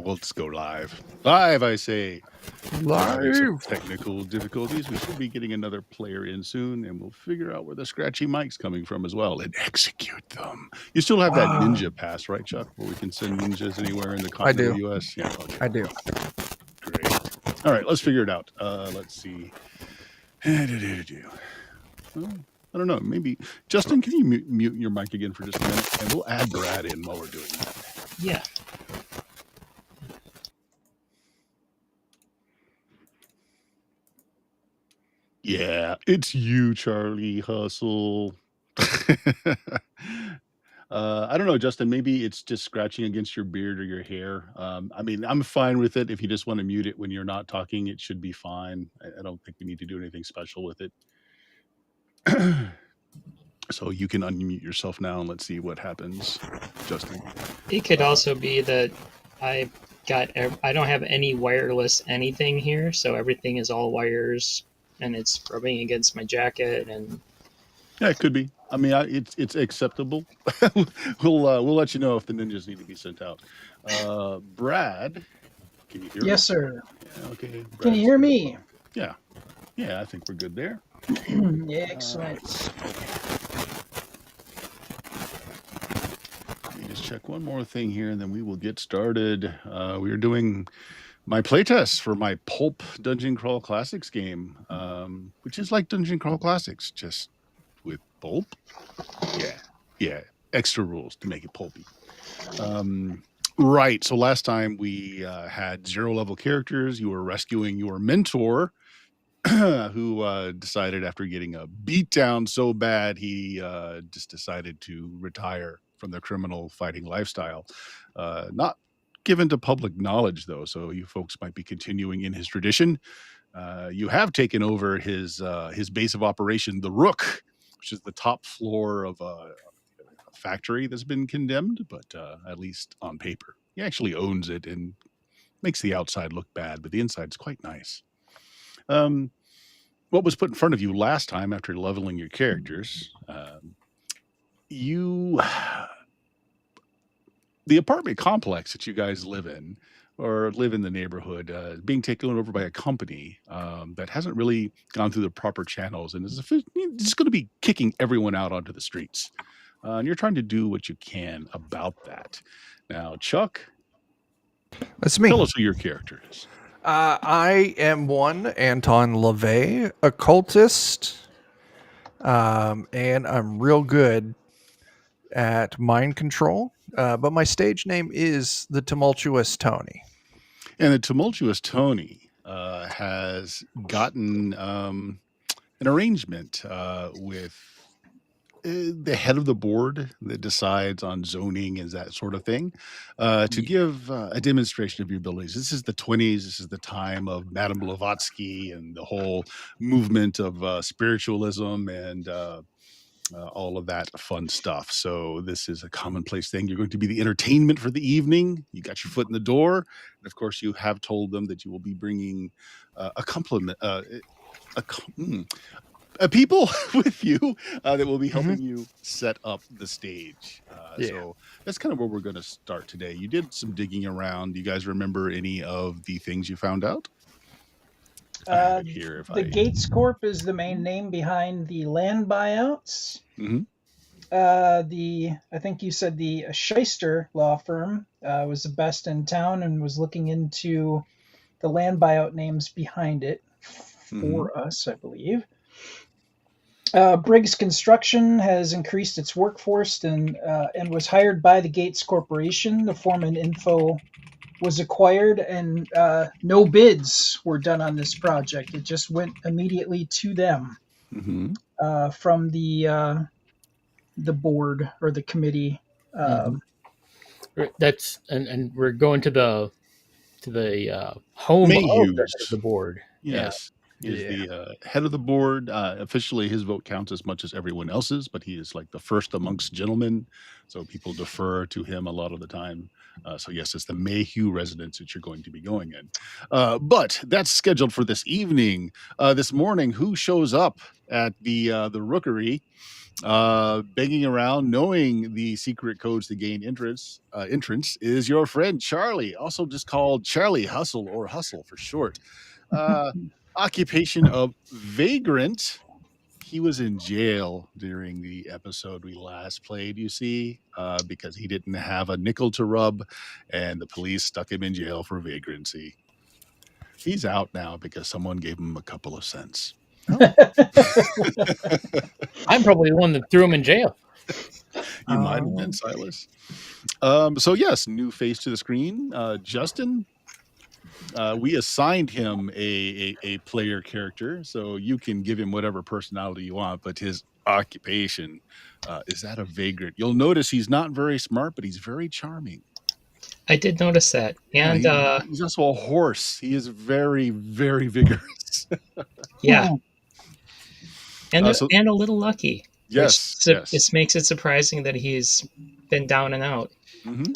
let's go live. Live, I say. We're having some Live. technical difficulties. We should be getting another player in soon, and we'll figure out where the scratchy mic's coming from as well and execute them. You still have that ninja pass, right, Chuck? Where we can send ninjas anywhere in the continental U.S.? Yeah, okay. I do. Great. All right, let's figure it out. Let's see. Well, I don't know. Maybe Justin, can you mute your mic again for just a minute, and we'll add Brad in while we're doing that. Yeah. Yeah, it's you, Charlie Hustle. I don't know, Justin. Maybe it's just scratching against your beard or your hair. I mean, I'm fine with it. If you just want to mute it when you're not talking, it should be fine. I don't think we need to do anything special with it. So you can unmute yourself now and let's see what happens, Justin. It could also be that I don't have any wireless anything here, so everything is all wires, and it's rubbing against my jacket. And Yeah, it could be. I mean, it's acceptable. We'll let you know if the ninjas need to be sent out. Brad, can you hear me? Yes, sir. Yeah, okay. Can you hear me? Yeah, I think we're good there. Yeah, excellent. Let me just check one more thing here, and then we will get started. We are doing my playtest for my Pulp Dungeon Crawl Classics game, which is like Dungeon Crawl Classics, just with pulp. Yeah, extra rules to make it pulpy. Right, so last time we had 0 level characters. You were rescuing your mentor, who decided after getting a beatdown so bad, he just decided to retire from the criminal fighting lifestyle. Not given to public knowledge, though, so you folks might be continuing in his tradition. You have taken over his base of operation, the Rook, which is the top floor of a factory that's been condemned, but at least on paper. He actually owns it and makes the outside look bad, but the inside's quite nice. What was put in front of you last time after leveling your characters, the apartment complex that you guys live in or live in the neighborhood being taken over by a company that hasn't really gone through the proper channels and is just going to be kicking everyone out onto the streets. And you're trying to do what you can about that. Now, Chuck, That's me. tell us who your character is. I am one Anton LaVey, occultist, and I'm real good at mind control. But my stage name is the Tumultuous Tony. And the Tumultuous Tony has gotten an arrangement with the head of the board that decides on zoning and that sort of thing to give a demonstration of your abilities. This is the 20s. This is the time of Madame Blavatsky and the whole movement of spiritualism and all of that fun stuff. So this is a commonplace thing. You're going to be the entertainment for the evening. You got your foot in the door. And of course, you have told them that you will be bringing a compliment, people with you that will be helping you set up the stage. So that's kind of where we're going to start today. You did some digging around. Do you guys remember any of the things you found out? Gates Corp is the main name behind the land buyouts. Mm-hmm. I think you said the Shyster law firm was the best in town and was looking into the land buyout names behind it for us, I believe. Briggs Construction has increased its workforce and was hired by the Gates Corporation. The Foreman info was acquired, and no bids were done on this project. It just went immediately to them from the board or the committee. that's and we're going to the home Mayhew's. of the board. Yes. He is Yeah. the head of the board. Officially, his vote counts as much as everyone else's, but he is like the first amongst gentlemen, so people defer to him a lot of the time. So yes, it's the Mayhew residence that you're going to be going in. But that's scheduled for this evening. This morning, who shows up at the rookery, begging around, knowing the secret codes to gain entrance is your friend Charlie, also just called Charlie Hustle or Hustle for short. Uh, Occupation of vagrant. He was in jail during the episode we last played, you see, because he didn't have a nickel to rub, and the police stuck him in jail for vagrancy. He's out now because someone gave him a couple of cents. I'm probably the one that threw him in jail. You might have been, Silas. So yes, new face to the screen. Justin, we assigned him a player character, so you can give him whatever personality you want, but his occupation is that of vagrant. You'll notice he's not very smart, but he's very charming. I did notice that. And he's also a horse. He is very, very vigorous. yeah. And, and a little lucky. Yes, This makes it surprising that he's been down and out. Mm-hmm.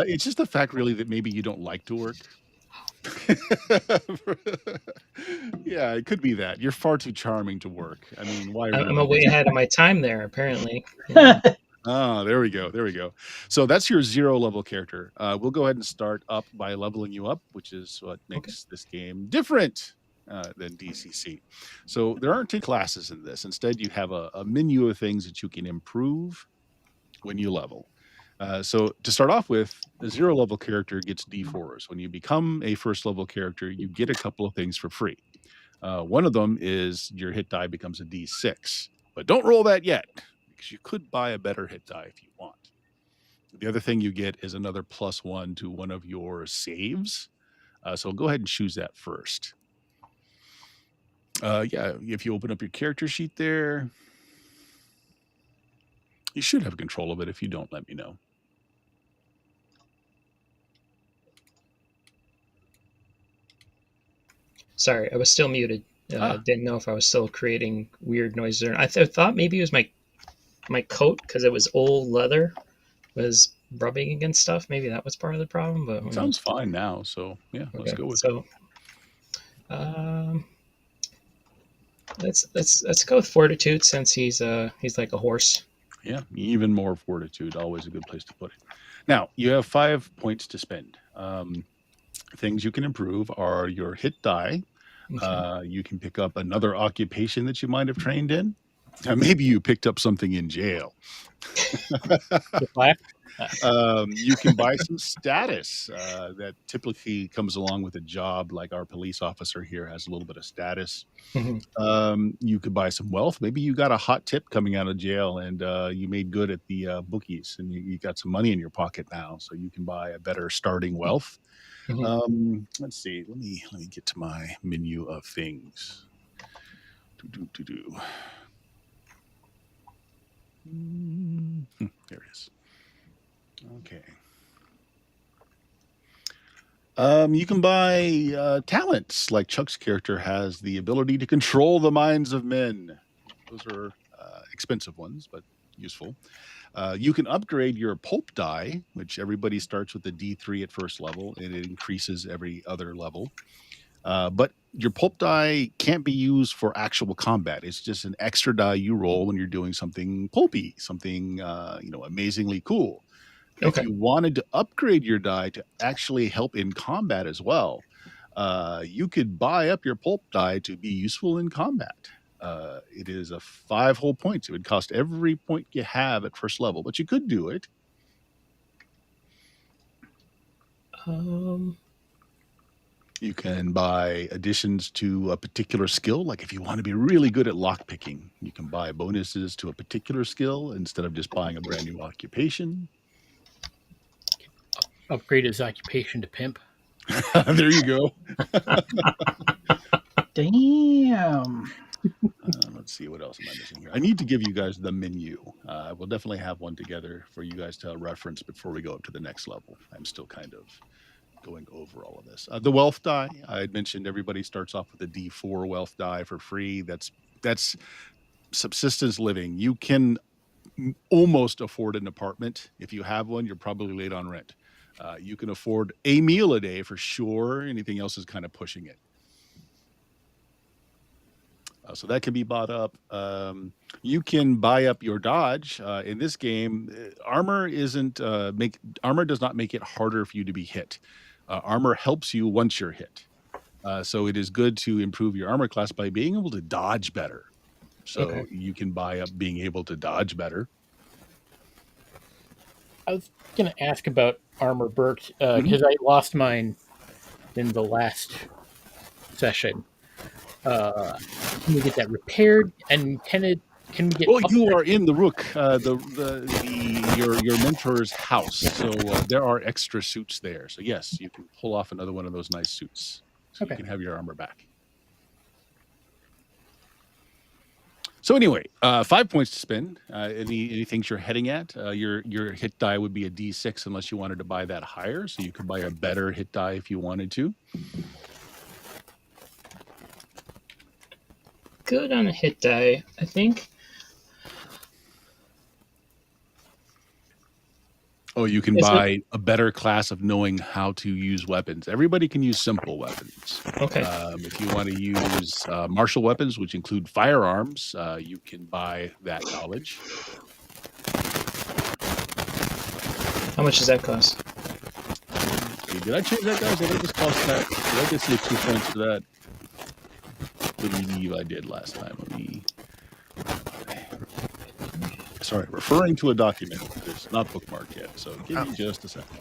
It's just the fact, really, that maybe you don't like to work. Yeah, it could be that. You're far too charming to work. I mean, why? I'm way ahead of my time there, apparently. Yeah. Oh, there we go. There we go. So that's your 0 level character. We'll go ahead and start up by leveling you up, which is what makes this game different than DCC. So there aren't 2 classes in this. Instead, you have a menu of things that you can improve when you level. So to start off with, the 0 level character gets D4s. When you become a first level character, you get a couple of things for free. One of them is your hit die becomes a D6, but don't roll that yet, because you could buy a better hit die if you want. The other thing you get is another +1 to one of your saves. So go ahead and choose that first. Yeah, if you open up your character sheet there, you should have control of it. If you don't, let me know. Sorry, I was still muted. Didn't know if I was still creating weird noises or not. I thought maybe it was my coat, because it was old leather, was rubbing against stuff. Maybe that was part of the problem. But it sounds fine now. So yeah, let's go with it. Let's go with fortitude, since he's like a horse. Yeah, even more fortitude. Always a good place to put it. Now you have 5 points to spend. Things you can improve are your hit die. Okay. You can pick up another occupation that you might have trained in. Maybe you picked up something in jail. You can buy some status that typically comes along with a job. Like our police officer here has a little bit of status. Mm-hmm. You could buy some wealth. Maybe you got a hot tip coming out of jail, and you made good at the bookies, and you got some money in your pocket now, so you can buy a better starting wealth. Mm-hmm. Let's see. Let me get to my menu of things. There it is. Okay. You can buy talents. Like Chuck's character has the ability to control the minds of men. Those are expensive ones, but useful. You can upgrade your Pulp die, which everybody starts with a D3 at first level, and it increases every other level. But your Pulp die can't be used for actual combat. It's just an extra die you roll when you're doing something pulpy, something amazingly cool. Okay. If you wanted to upgrade your die to actually help in combat as well, you could buy up your Pulp die to be useful in combat. It is a 5 whole points. It would cost every point you have at first level, but you could do it. You can buy additions to a particular skill. Like if you want to be really good at lockpicking, you can buy bonuses to a particular skill instead of just buying a brand new occupation. Upgrade his occupation to pimp. There you go. Damn. Let's see, what else am I missing here? I need to give you guys the menu. We'll definitely have one together for you guys to reference before we go up to the next level. I'm still kind of going over all of this. The wealth die, I had mentioned everybody starts off with a D4 wealth die for free. That's subsistence living. You can almost afford an apartment. If you have one, you're probably late on rent. You can afford a meal a day for sure. Anything else is kind of pushing it. So that can be bought up. You can buy up your dodge. In this game, armor does not make it harder for you to be hit. Armor helps you once you're hit. So it is good to improve your armor class by being able to dodge better. So Okay. you can buy up being able to dodge better. I was going to ask about armor, Bert, because I lost mine in the last session. Can we get that repaired? And can we get? Well, you are in the Rook, your mentor's house, so there are extra suits there. So yes, you can pull off another one of those nice suits, so Okay. you can have your armor back. So anyway, 5 points to spend. Any things you're heading at? Your hit die would be a D6 unless you wanted to buy that higher. So you could buy a better hit die if you wanted to. Good on a hit die, I think. Oh, you can buy a better class of knowing how to use weapons. Everybody can use simple weapons. Okay. If you want to use martial weapons, which include firearms, you can buy that knowledge. How much does that cost? Okay, did I change that, guys? Did I just cost that? Did I just say 2 points for that? I believe I did last time. Sorry, referring to a document that's not bookmarked yet. So give me just a second.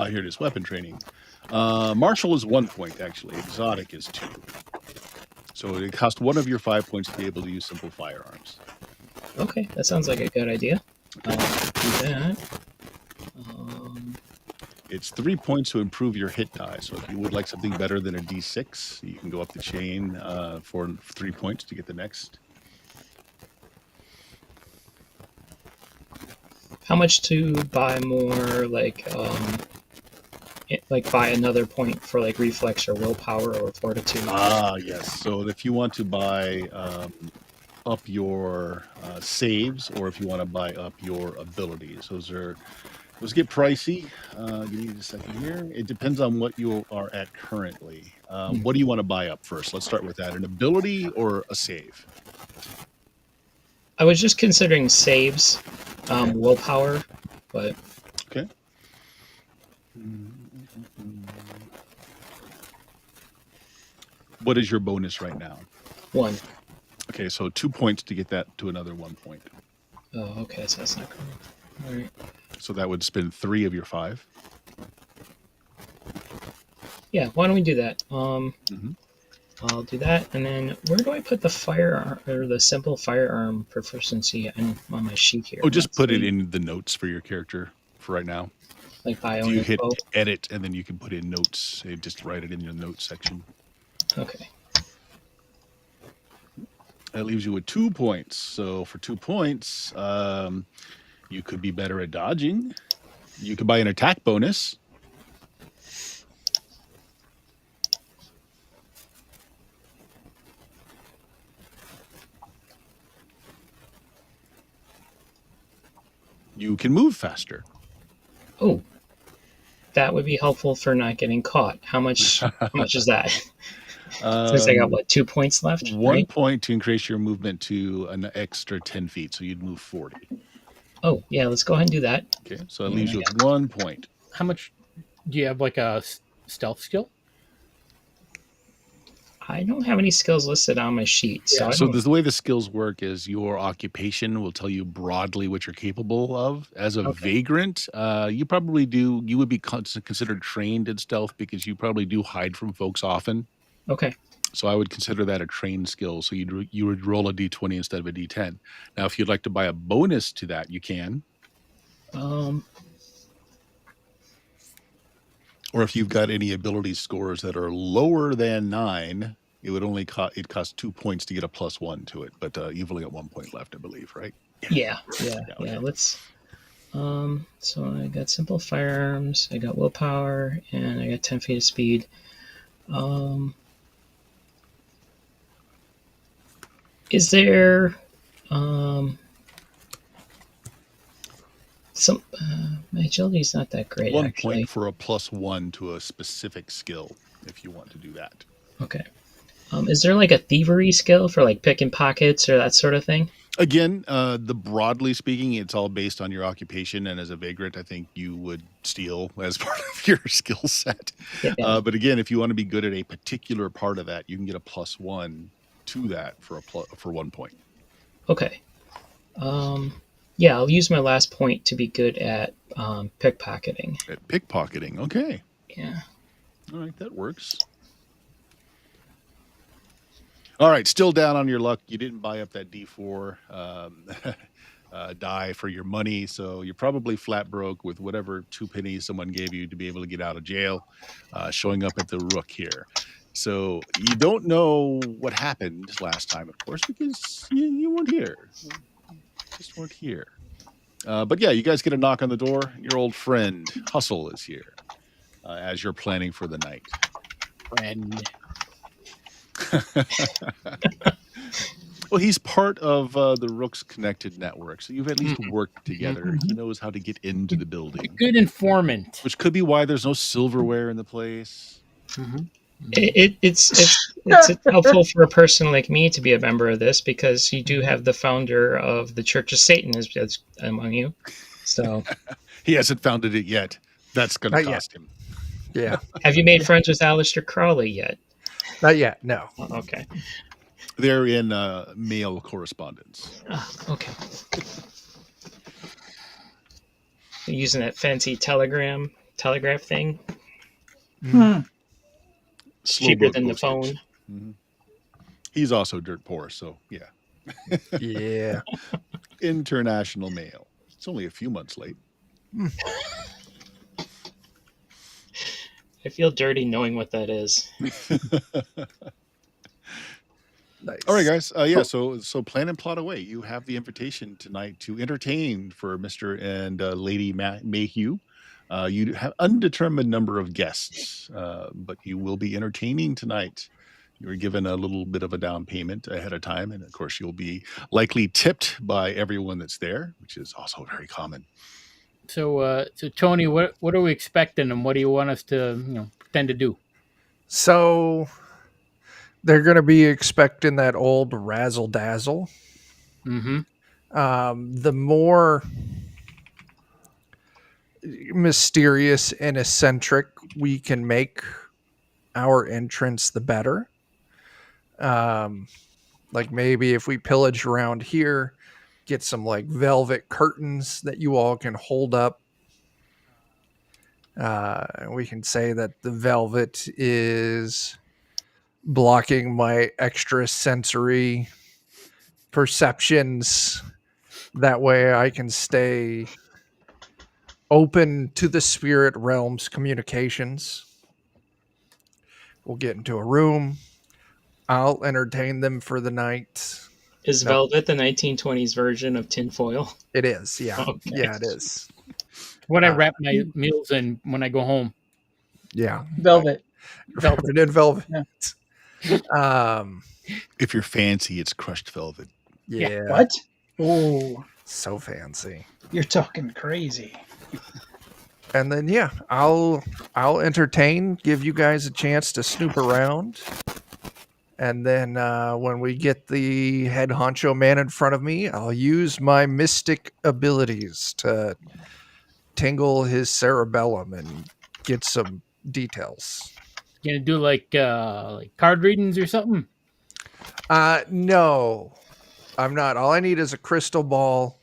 Here it is, weapon training. Martial is 1 point, actually. Exotic is 2. So it costs 1 of your 5 points to be able to use simple firearms. Okay, that sounds like a good idea. I'll do that. It's 3 points to improve your hit die. So if you would like something better than a D6, you can go up the chain for 3 points to get the next. How much to buy more, like buy another point for like reflex or willpower or fortitude? Yes. So if you want to buy up your saves, or if you want to buy up your abilities, those get pricey. Give me a second here. It depends on what you are at currently. What do you want to buy up first? Let's start with that. An ability or a save? I was just considering saves, willpower, but okay. What is your bonus right now? 1. Okay, so 2 points to get that to another 1 point. Oh, okay, so that's not correct. All right. So that would spend 3 of your 5. Yeah, why don't we do that? I'll do that, and then where do I put the firearm or the simple firearm proficiency on my sheet here? Oh, just put it in the notes for your character for right now. Like bio. You hit edit, and then you can put in notes. Just write it in your notes section. Okay. That leaves you with 2 points. So for 2 points, you could be better at dodging. You could buy an attack bonus. You can move faster. Oh, that would be helpful for not getting caught. How much? How much is that? Since I got 2 points left. 1 point to increase your movement to an extra 10 feet, so you'd move 40. Oh yeah, let's go ahead and do that. Okay, so that leaves you with 1 point. How much do you have? Like a stealth skill? I don't have any skills listed on my sheet. So, So the way the skills work is your occupation will tell you broadly what you're capable of. As a vagrant, you would be considered trained in stealth because you probably do hide from folks often. Okay. So I would consider that a trained skill. So you would roll a D20 instead of a D10. Now, if you'd like to buy a bonus to that, you can. Or if you've got any ability scores that are lower than 9, it would only cost 2 points to get a +1 to it. But you've only got 1 point left, I believe, right? Yeah. Okay. Let's. So I got simple firearms, I got willpower, and I got 10 feet of speed. Is there some my agility is not that great. 1 actually. point for a +1 to a specific skill if you want to do that. Okay. Is there like a thievery skill for like picking pockets or that sort of thing? Again, the broadly speaking, it's all based on your occupation, and as a vagrant, I think you would steal as part of your skill set. Yeah. But again, if you want to be good at a particular part of that, you can get a +1 to that for 1 point. Okay. Yeah, I'll use my last point to be good at pickpocketing. At pickpocketing, okay. Yeah. All right, that works. All right, still down on your luck. You didn't buy up that D4 die for your money, so you're probably flat broke with whatever 2 pennies someone gave you to be able to get out of jail, showing up at the Rook here. So you don't know what happened last time, of course, because you weren't here. You just weren't here. But yeah, you guys get a knock on the door. Your old friend, Hustle, is here as you're planning for the night. Friend. Well, he's part of the Rook's Connected network, so you've at least worked together. He knows how to get into the building. Good informant. Which could be why there's no silverware in the place. It's helpful for a person like me to be a member of this because you do have the founder of the Church of Satan as among you. So he hasn't founded it yet. That's going to cost him. Yeah. Have you made friends with Aleister Crowley yet? Not yet. No. Oh, okay. They're in mail correspondence. Oh, okay. Using that fancy telegraph thing. Cheaper than the phone. Mm-hmm. He's also dirt poor, so yeah. Yeah. International mail. It's only a few months late. I feel dirty knowing what that is. Nice. All right, guys. Yeah, so plan and plot away. You have the invitation tonight to entertain for Mr. and Lady Mayhew. You have undetermined number of guests, but you will be entertaining tonight. You were given a little bit of a down payment ahead of time, and of course, you'll be likely tipped by everyone that's there, which is also very common. So Tony, what are we expecting, and what do you want us to pretend to do? So they're going to be expecting that old razzle dazzle. Mm-hmm. The more mysterious and eccentric we can make our entrance, the better. Like maybe if we pillage around here, get some like velvet curtains that you all can hold up. We can say that the velvet is blocking my extra sensory perceptions. That way I can stay open to the spirit realm's communications. We'll get into a room. I'll entertain them for the night. Is velvet the 1920s version of tinfoil? It is, yeah. Okay. Yeah, it is. What I wrap my meals in when I go home. Yeah. Velvet. Velvet and velvet. Yeah. If you're fancy, it's crushed velvet. Yeah. What? Oh, So fancy. you're talking crazy. And then yeah, I'll entertain, give you guys a chance to snoop around. And then when we get the head honcho man in front of me, I'll use my mystic abilities to tingle his cerebellum and get some details. You gonna do like card readings or something? No, I'm not. All I need is a crystal ball,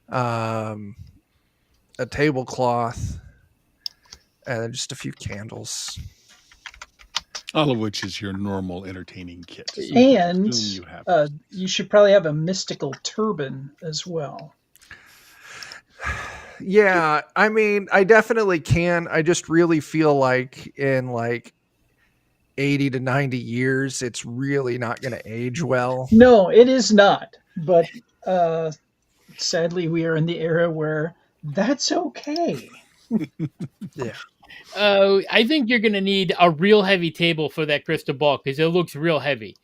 a tablecloth, and just a few candles. All of which is your normal entertaining kit. So And you have you should probably have a mystical turban as well. Yeah, I mean, I definitely can. I just really feel like in like 80 to 90 years, it's really not going to age well. No, it is not. But uh, sadly, we are in the era where that's okay. Yeah. I think you're going to need a real heavy table for that crystal ball because it looks real heavy.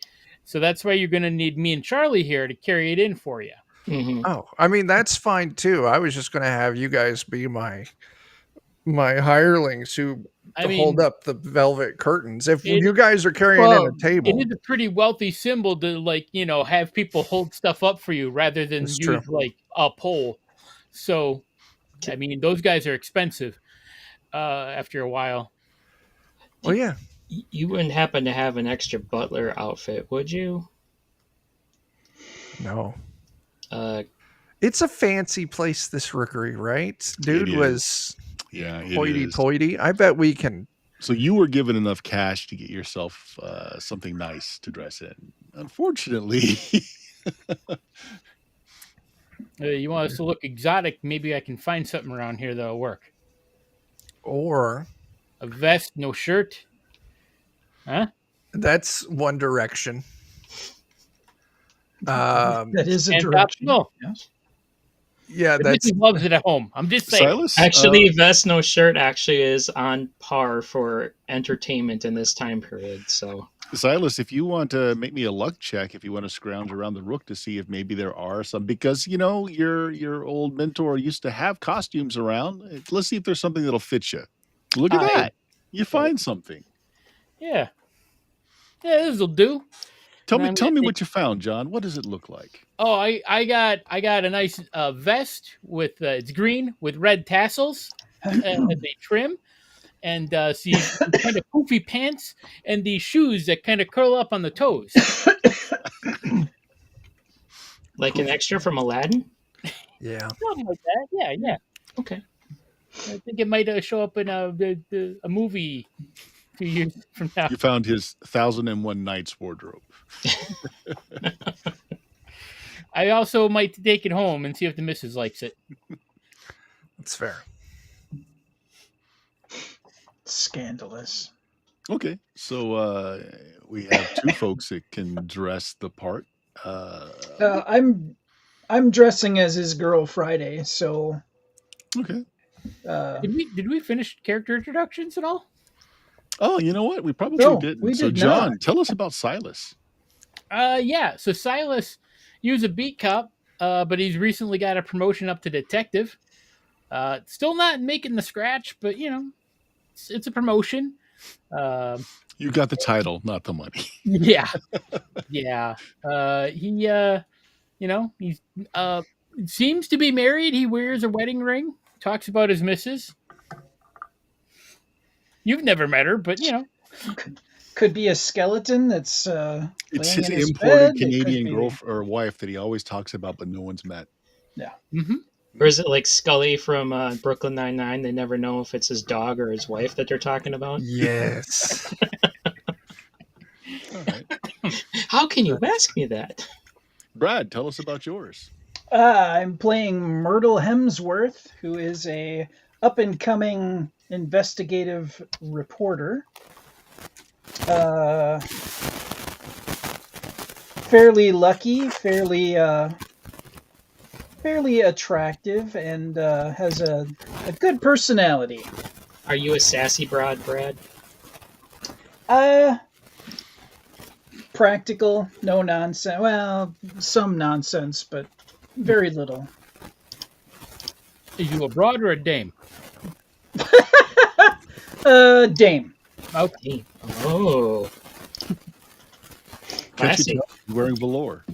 So that's why you're going to need me and Charlie here to carry it in for you. Hmm. Oh, I mean, that's fine too. I was just going to have you guys be my hirelings who I hold mean, up the velvet curtains. If it, you guys are carrying in Well, a it table, is a pretty wealthy symbol to have people hold stuff up for you rather than it's true. use like a pole. So, I mean, those guys are expensive after a while. Well, yeah. You wouldn't happen to have an extra butler outfit, would you? No. Uh, It's a fancy place, this rookery, right? Dude is. was Yeah, it is. hoity-toity. I bet we can. So you were given enough cash to get yourself something nice to dress in. Unfortunately, You want us to look exotic? Maybe I can find something around here that'll work. Or A vest, no shirt. Huh? that's one direction. That is a And direction. optional. Yes. Yeah, The that's missus loves it at home. I'm just saying. Silas. actually, vest no shirt actually is on par for entertainment in this time period. So Silas, if you want to make me a luck check, if you want to scrounge around the rook to see if maybe there are some, because your old mentor used to have costumes around. Let's see if there's something that'll fit you. Look at that. You find something. Yeah. Yeah, this will do. Tell And me I'm tell gonna me take- what you found, John. What does it look like? Oh, I got a nice vest with it's green with red tassels as a trim, and see kind of poofy pants and these shoes that kind of curl up on the toes. like an extra from Aladdin. yeah. Something like that. Yeah, yeah. Okay. I think it might show up in a movie a few years from now. You found his 1001 Nights wardrobe. I also might take it home and see if the missus likes it. That's fair. Scandalous. Okay, so we have two folks that can dress the part. I'm dressing as his girl Friday, so Okay. Did we finish character introductions at all? Oh, you know what? We probably No, didn't. we So, did John, not. tell us about Silas. Yeah. So Silas, he was a beat cop, but he's recently got a promotion up to detective. Still not making the scratch, but it's a promotion. You got the title, not the money. Yeah, yeah. He's seems to be married. He wears a wedding ring. Talks about his missus. You've never met her, but Could be a skeleton that's It's laying his in his imported bed. It could Canadian be- girl or wife that he always talks about, but no one's met. Mm-hmm. Or is it like Scully from Brooklyn Nine-Nine? They never know if it's his dog or his wife that they're talking about. Yes. All right. How can you ask me that? Brad, tell us about yours. I'm playing Myrtle Hemsworth, who is a up-and-coming investigative reporter. Fairly lucky, fairly attractive, and has a good personality. Are you a sassy broad, Brad? Practical, no nonsense. Well, some nonsense, but very little. Is you a broad or a dame? Dame. Okay. Oh. Catch Classy. you wearing velour.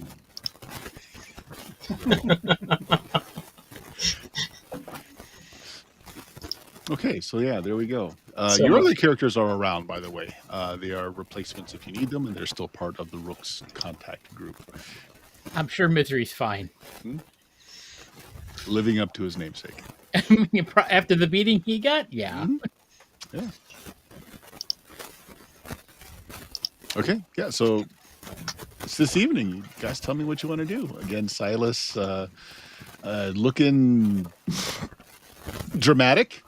Okay, so yeah, there we go. So- Your other characters are around, by the way. They are replacements if you need them, and they're still part of the Rook's contact group, I'm sure Misery's fine. living up to his namesake. After the beating he got, yeah. Mhm. Yeah. Okay, yeah, so it's this evening. You guys tell me what you want to do. Again, Silas looking Dramatic.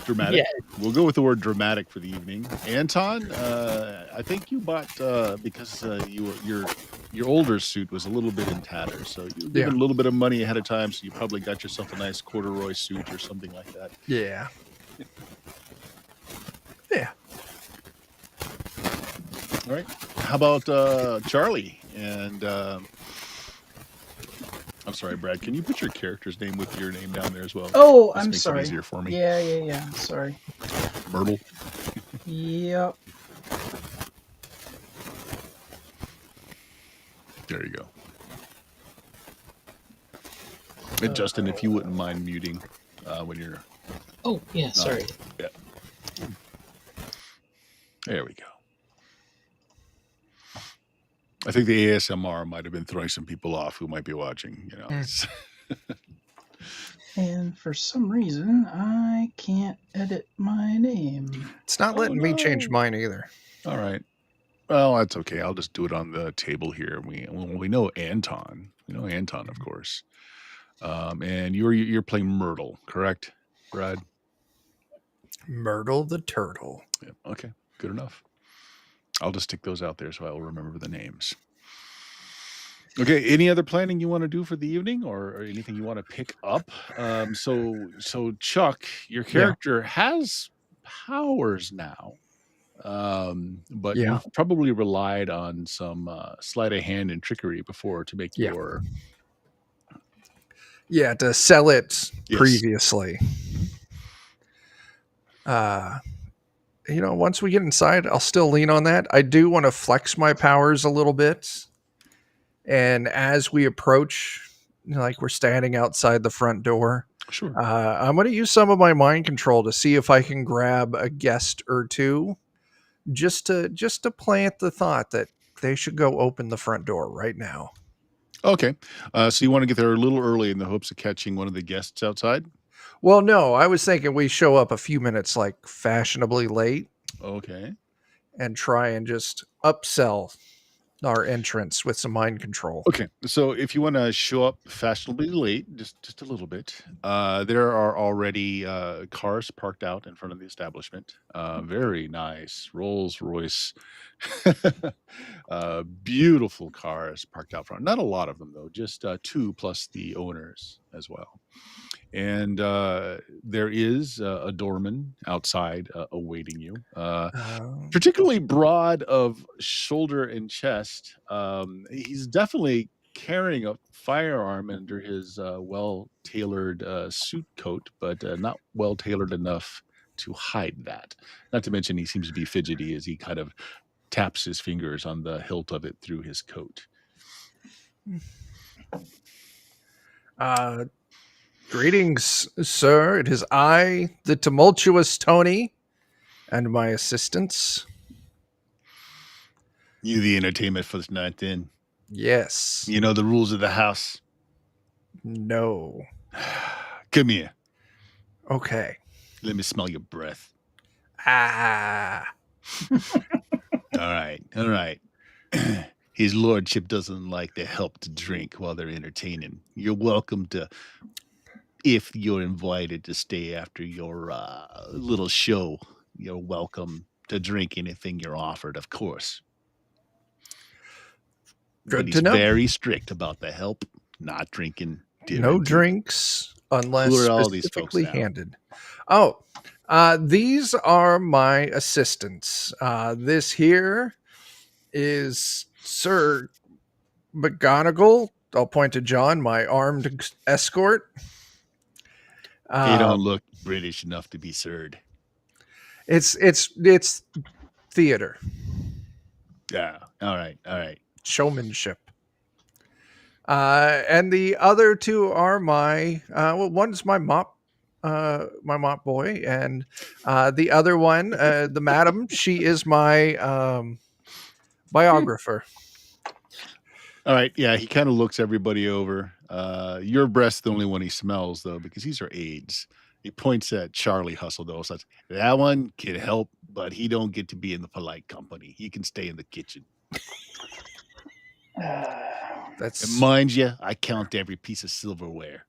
Yeah, We'll go with the word dramatic for the evening. Anton, I think you bought because your older suit was a little bit in tatters, so you were given a little bit of money ahead of time, so you probably got yourself a nice corduroy suit or something like that. Yeah. All right. How about Charlie? And I'm sorry, Brad. Can you put your character's name with your name down there as well? Oh, This I'm makes sorry. it easier for me. Yeah. Sorry. Myrtle. Yep. There you go. And Justin, if you wouldn't mind muting when you're. Oh, yeah, sorry. Yeah. There we go. I think the ASMR might have been throwing some people off who might be watching. And for some reason, I can't edit my name. It's not letting me change mine either. All right. Well, that's okay. I'll just do it on the table here. We know Anton. We know Anton, of course. And you're playing Myrtle, correct, Brad? Myrtle the turtle. Yeah. Okay. Good enough. I'll just stick those out there so I'll remember the names. Okay. Any other planning you want to do for the evening, or anything you want to pick up? So Chuck, your character has powers now, but you've probably relied on some sleight of hand and trickery before to make your to sell it previously. Once we get inside, I'll still lean on that. I do want to flex my powers a little bit. And as we approach, like we're standing outside the front door, sure. I'm going to use some of my mind control to see if I can grab a guest or two, just to plant the thought that they should go open the front door right now. Okay. So you want to get there a little early in the hopes of catching one of the guests outside? Well, no, I was thinking we show up a few minutes fashionably late. Okay. And try and just upsell our entrance with some mind control. Okay. So if you want to show up fashionably late, just a little bit, there are already cars parked out in front of the establishment. Very nice Rolls-Royce. Beautiful cars parked out front. Not a lot of them, though. Just two plus the owners as well. And there is a doorman outside awaiting you, particularly broad of shoulder and chest. He's definitely carrying a firearm under his well-tailored suit coat, but not well-tailored enough to hide that. Not to mention he seems to be fidgety as he kind of taps his fingers on the hilt of it through his coat. Greetings, sir. It is I, the tumultuous Tony, and my assistants. You the entertainment for the night, then? Yes. You know the rules of the house? No. Come here. Okay. Let me smell your breath. Ah. All right. His lordship doesn't like the help to drink while they're entertaining. You're welcome to, if you're invited to stay after your little show, you're welcome to drink anything you're offered, of course. Good but to know. He's very strict about the help, not drinking. No drinks unless specifically handed. Oh, these are my assistants. This here is Sir McGonagall. I'll point to John, my armed escort. They don't look British enough to be Sir'd. It's theater. Yeah. All right. Showmanship. And the other two are my one's my mop boy, and the other one, the madam, she is my biographer. All right, yeah, he kind of looks everybody over. Your breast's the only one he smells, though, because these are aides. He points at Charlie Hustle, though. Says, that one can help, but he don't get to be in the polite company. He can stay in the kitchen. That's and mind you, I count every piece of silverware.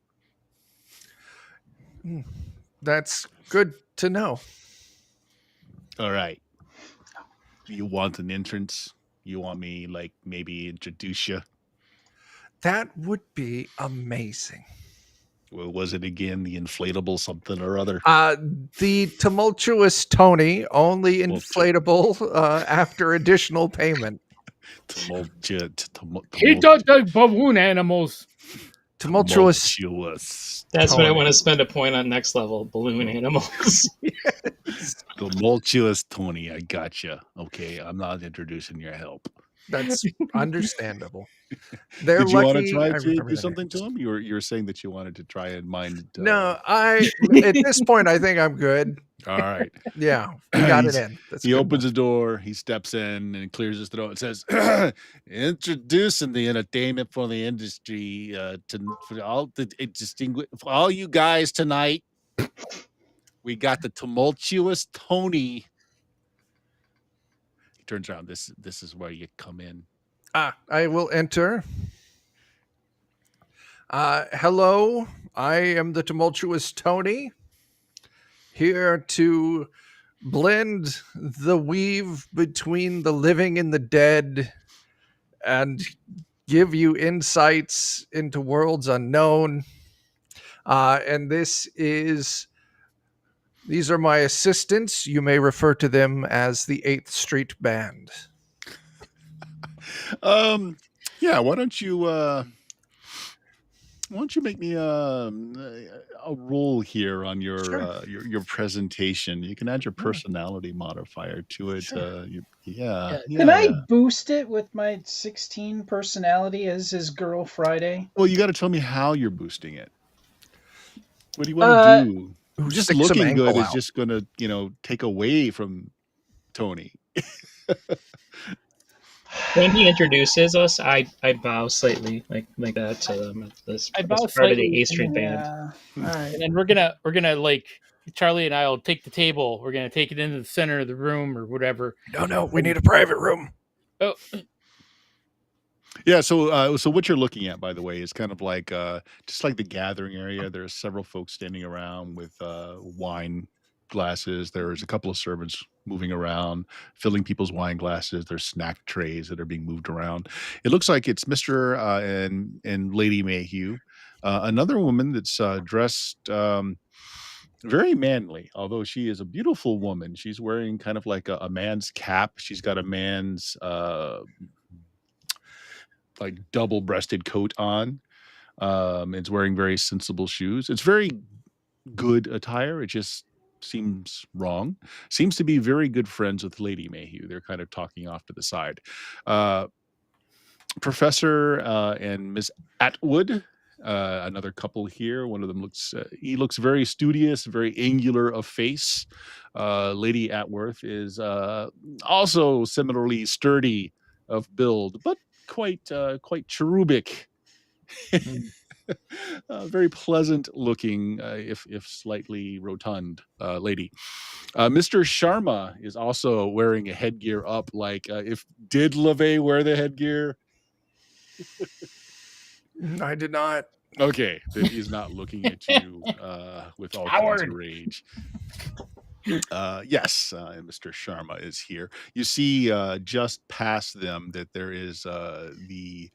That's good to know. All right. You want an entrance? You want me, like, maybe introduce you? That would be amazing. What was it again? The inflatable something or other? The tumultuous Tony, only inflatable after additional payment. He does the balloon animals. Tumultuous. That's what I Tony. want to spend a point on next level. Balloon animals. Tumultuous Tony. I gotcha. Okay, I'm not introducing your help. That's understandable. They're Did you want to lucky. try I to remember do the something names. to him? You were saying that you wanted to try and mind. No, at this point, I think I'm good. All right. Yeah, we got it in. That's He good opens enough. the door. He steps in and clears his throat and says, "Introducing the entertainment for the industry for all you guys tonight. We got the tumultuous Tony." He turns around. This is where you come in. I will enter. Hello, I am the tumultuous Tony, here to blend the weave between the living and the dead and give you insights into worlds unknown. And these are my assistants. You may refer to them as the 8th Street Band. Yeah, why don't you make me a roll here on your Sure. your presentation? You can add your personality modifier to it. Sure. Can I boost it with my 16 personality as his girl Friday? Well, you got to tell me how you're boosting it. What do you want to do? Just stick some looking good ankle is out. just going to, take away from Tony. When he introduces us, I bow slightly like that to them. I bow as part of slightly, the A Street and Band. Yeah. All right. And then we're gonna like Charlie and I will take the table. We're gonna take it into the center of the room or whatever. No, we need a private room. Oh, Yeah, so what you're looking at, by the way, is kind of like just like the gathering area. There's several folks standing around with wine glasses. There's a couple of servants moving around, filling people's wine glasses. There's snack trays that are being moved around. It looks like it's Mr. And Lady Mayhew. Another woman that's dressed very manly, although she is a beautiful woman. She's wearing kind of like a man's cap. She's got a man's like double-breasted coat on. It's wearing very sensible shoes. It's very good attire. It just seems wrong. Seems to be very good friends with Lady Mayhew. They're kind of talking off to the side. Professor and Miss Atwood, another couple here. One of them looks very studious, very angular of face. Lady Atworth is also similarly sturdy of build, but quite cherubic. Very pleasant looking, if slightly rotund lady. Mr. Sharma is also wearing a headgear up. Like, did LaVey wear the headgear? I did not. Okay, then he's not looking at you with all kinds of rage. Yes, Mr. Sharma is here. You see just past them that there is the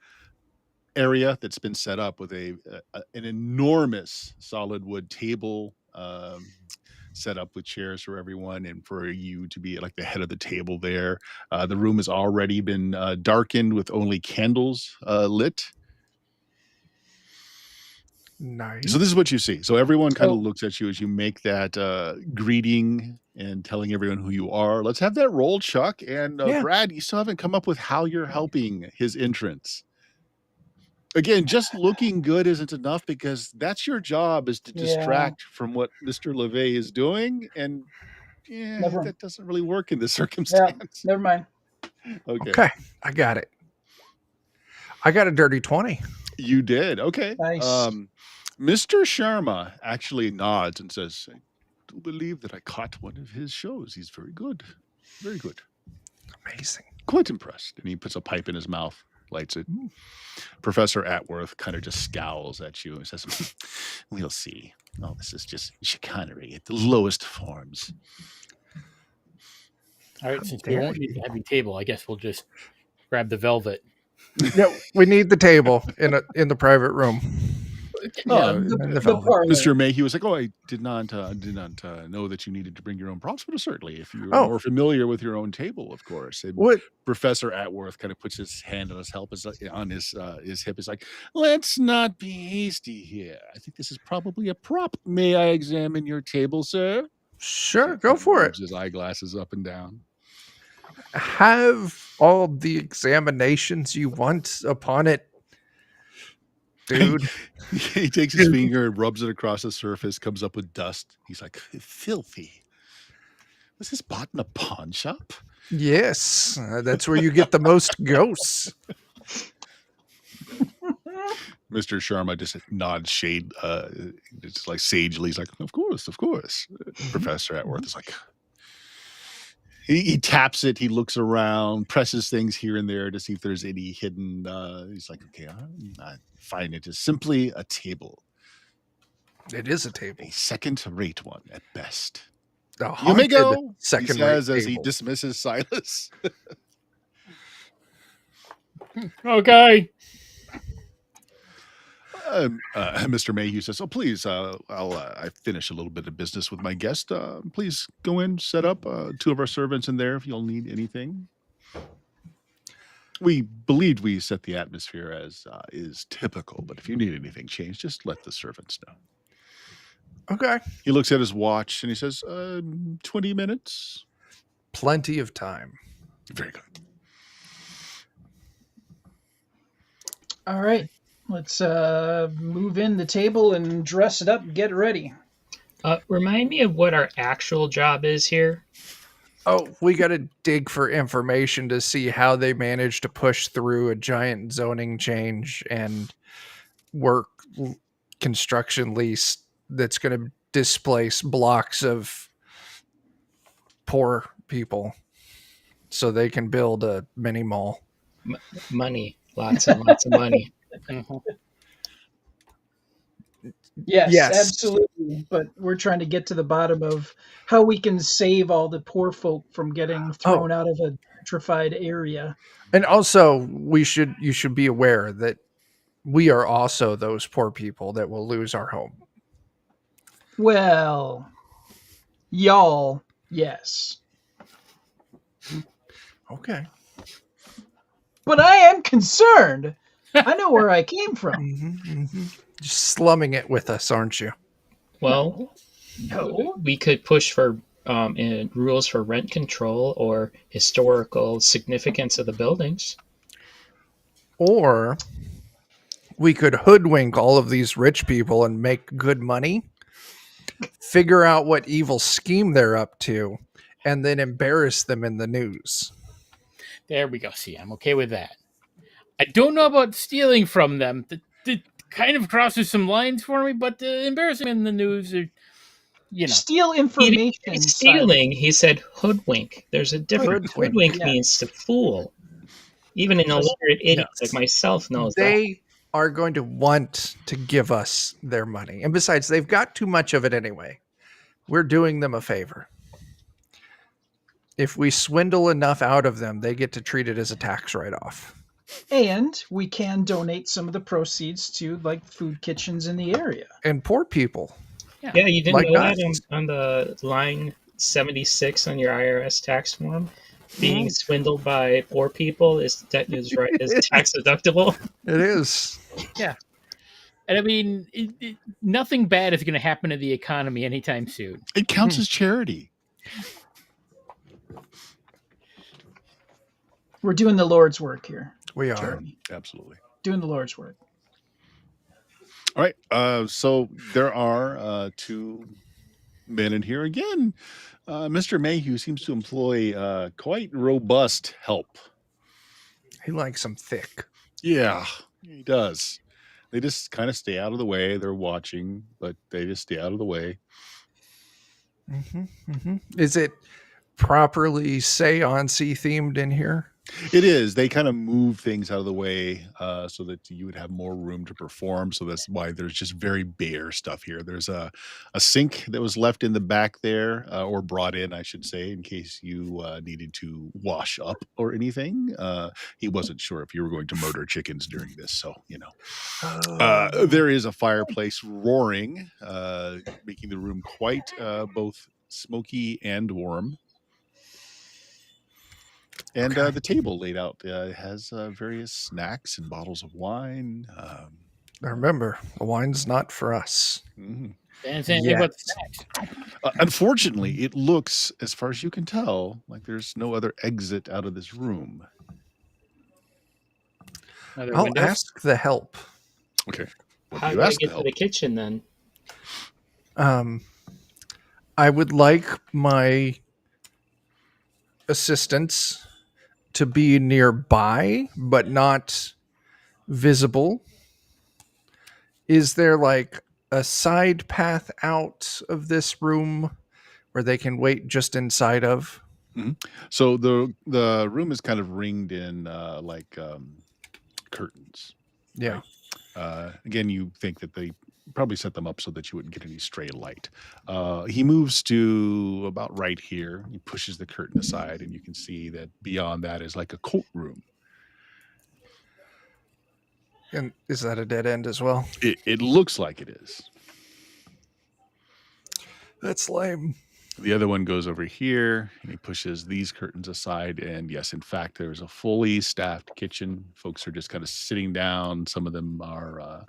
area that's been set up with an enormous solid wood table set up with chairs for everyone and for you to be like the head of the table there. The room has already been darkened with only candles lit. Nice. So this is what you see. So everyone kind of looks at you as you make that greeting and telling everyone who you are. Let's have that roll, Chuck. And Brad, you still haven't come up with how you're helping his entrance. Again, just looking good isn't enough because that's your job, is to distract from what Mr. LaVey is doing. And that doesn't really work in this circumstance. Yeah, never mind. Okay. I got it. I got a dirty 20. You did. Okay. Nice. Mr. Sharma actually nods and says, I do believe that I caught one of his shows. He's very good. Very good. Amazing. Quite impressed. And he puts a pipe in his mouth. lights it. Professor Atworth kind of just scowls at you and says, "We'll see. Oh, this is just chicanery at the lowest forms." All right, since we won't need the heavy table, I guess we'll just grab the velvet. No, we need the table in the private room. The parlor. Mr. Mayhew was like, "Oh, I did not know that you needed to bring your own props, but certainly, if you're more familiar with your own table, of course." And What? Professor Atworth kind of puts his hand on his hip. Is like, "Let's not be hasty here. I think this is probably a prop. May I examine your table, sir?" Sure, go for it. Moves his eyeglasses up and down. Have all the examinations you want upon it, dude. He takes his finger and rubs it across the surface, comes up with dust. He's like, "Filthy. Was this bought in a pawn shop?" Yes, that's where you get the most ghosts. Mr. Sharma just nods shade, just like sagely. He's like, of course. Professor Atworth is like, he taps it. He looks around, presses things here and there to see if there's any hidden. He's like, okay, I find it is simply a table. It is a table. A second-rate one at best. You may go. He says as he dismisses Silas. Okay. Mr. Mayhew says, "Oh, please, I finish a little bit of business with my guest. Please go in, set up 2 of our servants in there if you'll need anything." We believed we set the atmosphere as is typical, but if you need anything changed, just let the servants know. Okay. He looks at his watch and he says, 20 minutes. Plenty of time. Very good. All right. Let's move in the table and dress it up and get ready. Remind me of what our actual job is here. Oh, we got to dig for information to see how they managed to push through a giant zoning change and work construction lease that's going to displace blocks of poor people so they can build a mini mall. Money. Lots and lots of money. Yes, absolutely. But we're trying to get to the bottom of how we can save all the poor folk from getting thrown out of a gentrified area. And also, you should be aware that we are also those poor people that will lose our home. Well, y'all, yes. Okay. But I am concerned. I know where I came from. Just slumming it with us, aren't you? Well, no. We could push for rules for rent control or historical significance of the buildings. Or we could hoodwink all of these rich people and make good money, figure out what evil scheme they're up to, and then embarrass them in the news. There we go. See, I'm okay with that. I don't know about stealing from them. That kind of crosses some lines for me, but embarrassing in the news, or, steal information. Stealing, he said hoodwink. There's a difference. Hoodwink means to fool. Even an illiterate idiot like myself knows that. They are going to want to give us their money. And besides, they've got too much of it anyway. We're doing them a favor. If we swindle enough out of them, they get to treat it as a tax write-off. And we can donate some of the proceeds to like food kitchens in the area. And poor people. Yeah, you didn't know that on the line 76 on your IRS tax form? Being swindled by poor people is tax deductible. It is. Yeah. And I mean, nothing bad is going to happen to the economy anytime soon. It counts as charity. We're doing the Lord's work here. We are. Charity. Absolutely. Doing the Lord's work. All right. So there are 2 men in here again. Mr. Mayhew seems to employ quite robust help. He likes them thick. Yeah, he does. They just kind of stay out of the way. They're watching, but they just stay out of the way. Is it properly seance-y themed in here? It is. They kind of move things out of the way so that you would have more room to perform. So that's why there's just very bare stuff here. There's a sink that was left in the back there, or brought in, I should say, in case you needed to wash up or anything. He wasn't sure if you were going to murder chickens during this, so you know. There is a fireplace roaring, making the room quite both smoky and warm. And Okay. the table laid out has various snacks and bottles of wine. Now remember, the wine's not for us. Mhm. And say anything about the snacks. Unfortunately, it looks, as far as you can tell, like there's no other exit out of this room. Other I'll windows? ask the help. Okay. What How do do you I ask get to to the help? kitchen then? I would like my assistants to be nearby, but not visible. Is there like a side path out of this room where they can wait just inside of? So the room is kind of ringed in like curtains. Yeah. Again, you think that they probably set them up so that you wouldn't get any stray light. He moves to about right here. He pushes the curtain aside, and you can see that beyond that is like a courtroom. And is that a dead end as well? It looks like it is. That's lame. The other one goes over here, and he pushes these curtains aside. And yes, in fact, there's a fully staffed kitchen. Folks are just kind of sitting down. Some of them are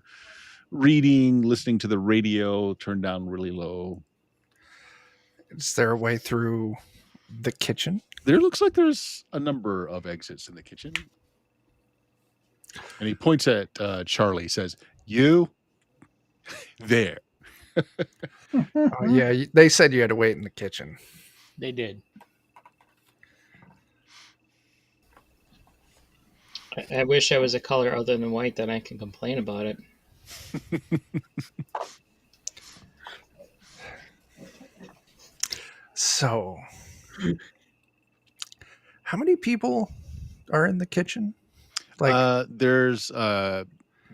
reading, listening to the radio, turned down really low. Is there a way through the kitchen? There looks like there's a number of exits in the kitchen. And he points at Charlie, says, "You there." Oh, yeah, they said you had to wait in the kitchen. They did. I wish I was a color other than white that I can complain about it. So, how many people are in the kitchen? Like, There's the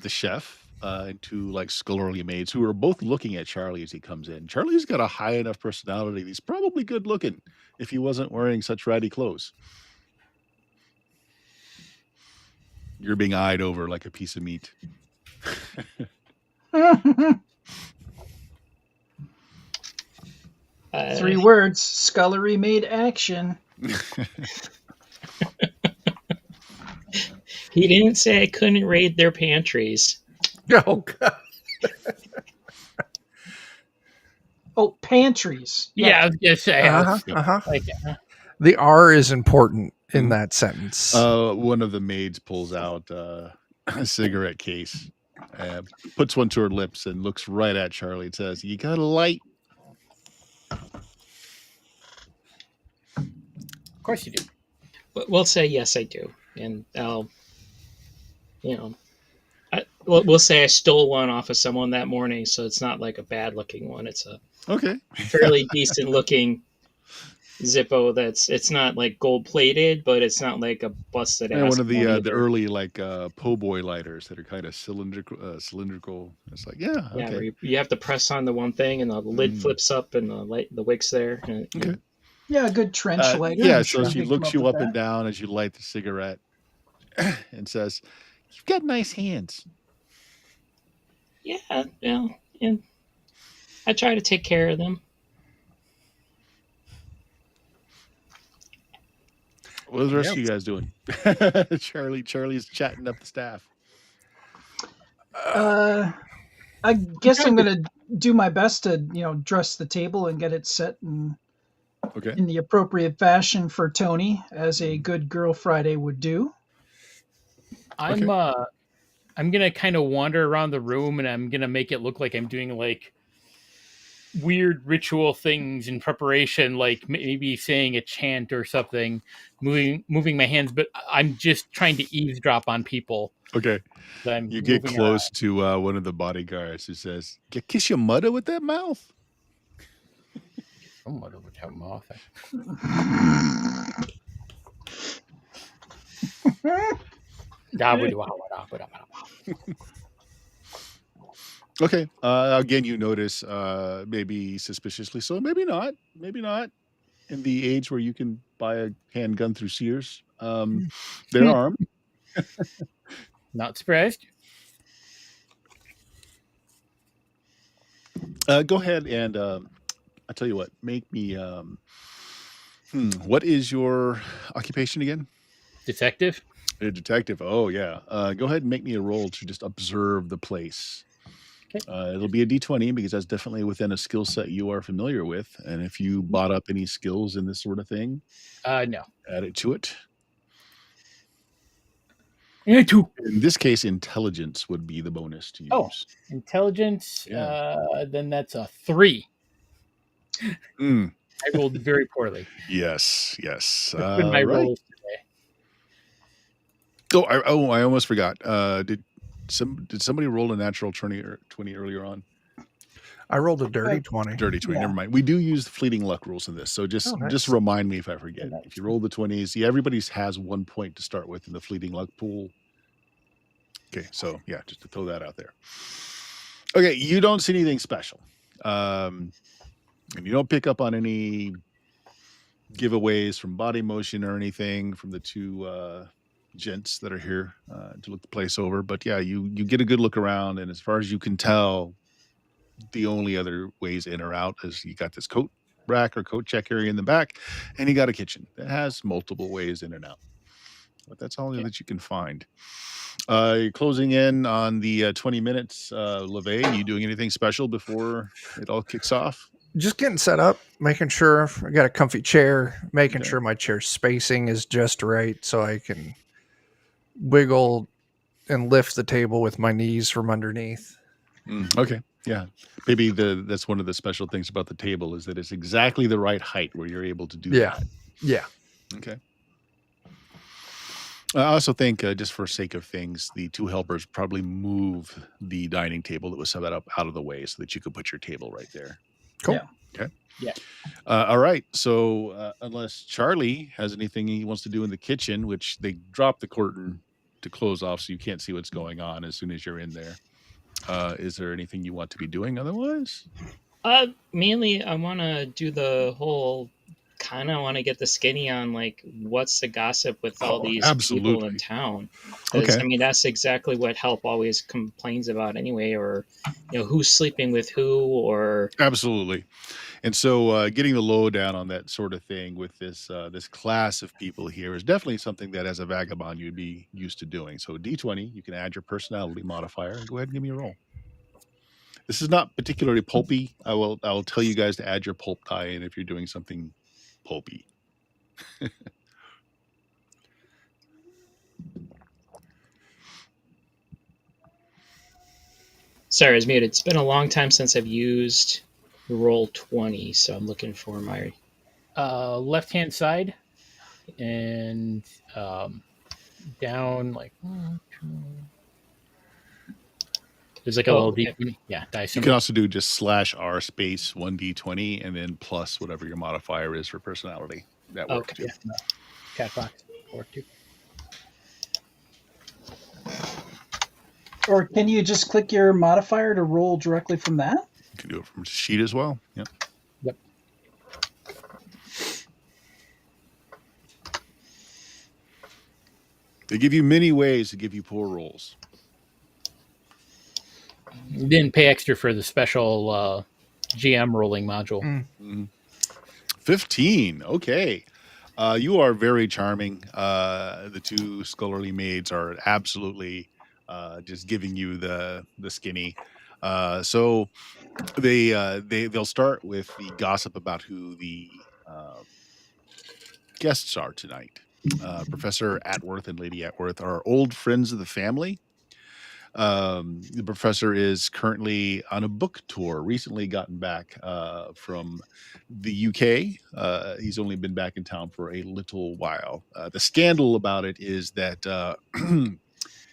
chef and two like scholarly maids who are both looking at Charlie as he comes in. Charlie's got a high enough personality. He's probably good looking if he wasn't wearing such ratty clothes. You're being eyed over like a piece of meat. Three words: scullery made action. He didn't say I couldn't raid their pantries. oh god, Oh, pantries. Yeah, I was gonna say. Like, the R is important in that sentence. One of the maids pulls out a cigarette case, puts one to her lips, and looks right at Charlie and says, "You got a light?" of course you do. But we'll say yes, I do, and I'll, we'll say I stole one off of someone that morning, so it's not like a bad looking one. It's a Okay. fairly decent looking Zippo. It's not like gold plated, but it's not like a busted ass. Yeah, one of one the either. early like po' boy lighters that are kind of cylindrical. It's like, yeah, Yeah, okay. where you have to press on the one thing, and the lid flips up, and the wick's there. And Okay. Yeah, a good trench lighter. Yeah, I'm so sure she they come looks you with up and that. down as you light the cigarette and says, "You've got nice hands." Yeah, and I try to take care of them. What are the rest of you guys doing? Charlie's chatting up the staff. I guess I'm gonna do my best to dress the table and get it set in Okay. the appropriate fashion for Tony, as a good Girl Friday would do. I'm gonna kind of wander around the room, and I'm gonna make it look like I'm doing like weird ritual things in preparation, like maybe saying a chant or something, moving my hands, but I'm just trying to eavesdrop on people. Okay. I'm You get moving close to one of the bodyguards who says, "You kiss your mother with that mouth?" around. Oh, what over that mouth. Okay. Again, you notice maybe suspiciously so, maybe not. Maybe not. In the age where you can buy a handgun through Sears, they're armed. Not surprised. Go ahead and I'll tell you what. Make me. What is your occupation again? Detective. A detective. Oh yeah. Go ahead and make me a roll to just observe the place. Okay. It'll be a D20 because that's definitely within a skill set you are familiar with. And if you bought up any skills in this sort of thing, No. add it to it. And 2. In this case, intelligence would be the bonus to use. Oh. Intelligence. Yeah. Then that's a 3. Mm, I rolled very poorly. yes. With my Right. rolls today. I almost forgot. Did somebody roll a natural 20 earlier on? I rolled a dirty 20. Dirty 20. Yeah. Never mind. We do use the fleeting luck rules in this, so just Oh, nice. just remind me if I forget. Nice. If you roll the 20s, yeah, everybody has 1 point to start with in the fleeting luck pool. Okay, so yeah, just to throw that out there. Okay, you don't see anything special, and you don't pick up on any giveaways from body motion or anything from the two gents that are here to look the place over. But yeah, you get a good look around, and as far as you can tell, the only other ways in or out is you got this coat rack or coat check area in the back, and you got a kitchen that has multiple ways in and out. But that's all that you can find. You're closing in on the 20 minutes. LeVay, you doing anything special before it all kicks off? Just getting set up, making sure I got a comfy chair, making Okay. sure my chair spacing is just right so I can wiggle and lift the table with my knees from underneath. Okay. Yeah. Maybe that's one of the special things about the table is that it's exactly the right height where you're able to do that. Yeah. Okay. I also think, just for sake of things, the two helpers probably move the dining table that was set up out of the way so that you could put your table right there. Cool. Yeah. Okay. Yeah. All right. So unless Charlie has anything he wants to do in the kitchen, which they drop the curtain to close off so you can't see what's going on as soon as you're in there. Is there anything you want to be doing otherwise? Mainly, I want to do the whole. Kind of want to get the skinny on like what's the gossip with all these people in town. 'Cause, Okay. I mean, that's exactly what Help always complains about anyway, or who's sleeping with who, or Absolutely. And so getting the lowdown on that sort of thing with this this class of people here is definitely something that as a vagabond you'd be used to doing. So D20, you can add your personality modifier and go ahead and give me a roll. This is not particularly pulpy. I will tell you guys to add your pulp die in if you're doing something pulpy. sorry, I was muted. It's been a long time since I've used roll 20, so I'm looking for my Left hand side and down like there's like a little D20. Yeah, dice. You can also do just /R space 1D20 and then plus whatever your modifier is for personality. That works too. Yeah. Cat box or 2. Or can you just click your modifier to roll directly from that? You can do it from sheet as well. Yep. Yep. They give you many ways to give you poor rolls. You didn't pay extra for the special GM rolling module. 15. Okay. You are very charming. The two scholarly maids are absolutely just giving you the skinny. So they'll start with the gossip about who the guests are tonight. Professor Atworth and Lady Atworth are old friends of the family. The professor is currently on a book tour, recently gotten back from the UK. He's only been back in town for a little while. The scandal about it is that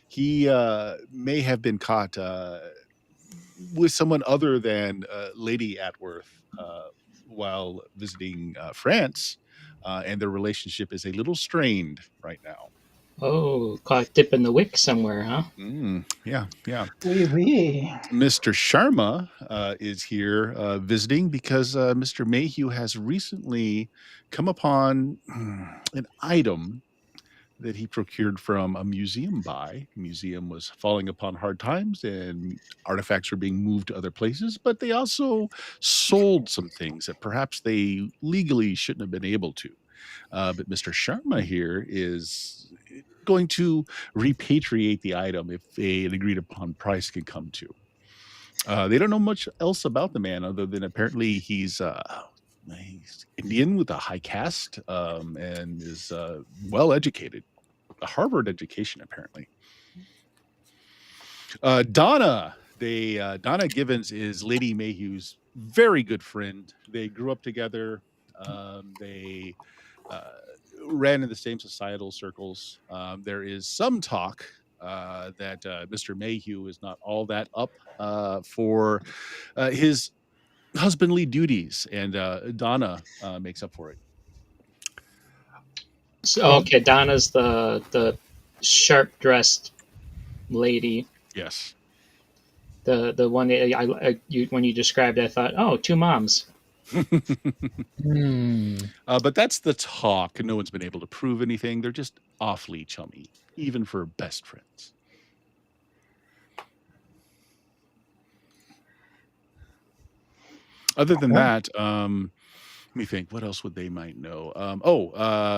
he may have been caught with someone other than Lady Atworth while visiting France, and their relationship is a little strained right now. Oh, caught dipping the wick somewhere, huh? Yeah, yeah. Wee. Mr. Sharma is here visiting because Mr. Mayhew has recently come upon an item that he procured from a museum buy. The museum was falling upon hard times and artifacts were being moved to other places, but they also sold some things that perhaps they legally shouldn't have been able to. But Mr. Sharma here is going to repatriate the item if an agreed upon price can come to. They don't know much else about the man other than apparently he's Indian with a high caste and is well educated, a Harvard education apparently. Donna, Donna Givens is Lady Mayhew's very good friend. They grew up together. They ran in the same societal circles. There is some talk that Mr. Mayhew is not all that up for his husbandly duties, and Donna makes up for it. So, okay, Donna's the sharp dressed lady. Yes. The one that when you described it, I thought, oh, two moms. But that's the talk. No one's been able to prove anything. They're just awfully chummy, even for best friends. Other than that, let me think. What else would they might know?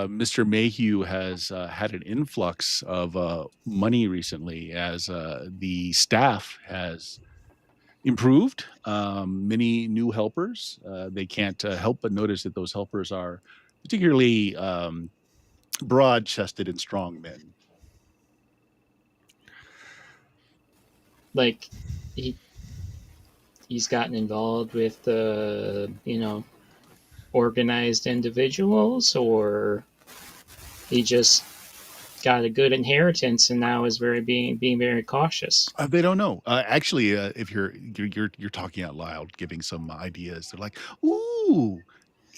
Mr. Mayhew has had an influx of money recently as the staff has improved. Many new helpers. They can't help but notice that those helpers are particularly broad-chested and strong men. Like he's gotten involved with organized individuals, or he just got a good inheritance and now is being very cautious. They don't know. Actually, if you're talking out loud, giving some ideas, they're like, "Ooh,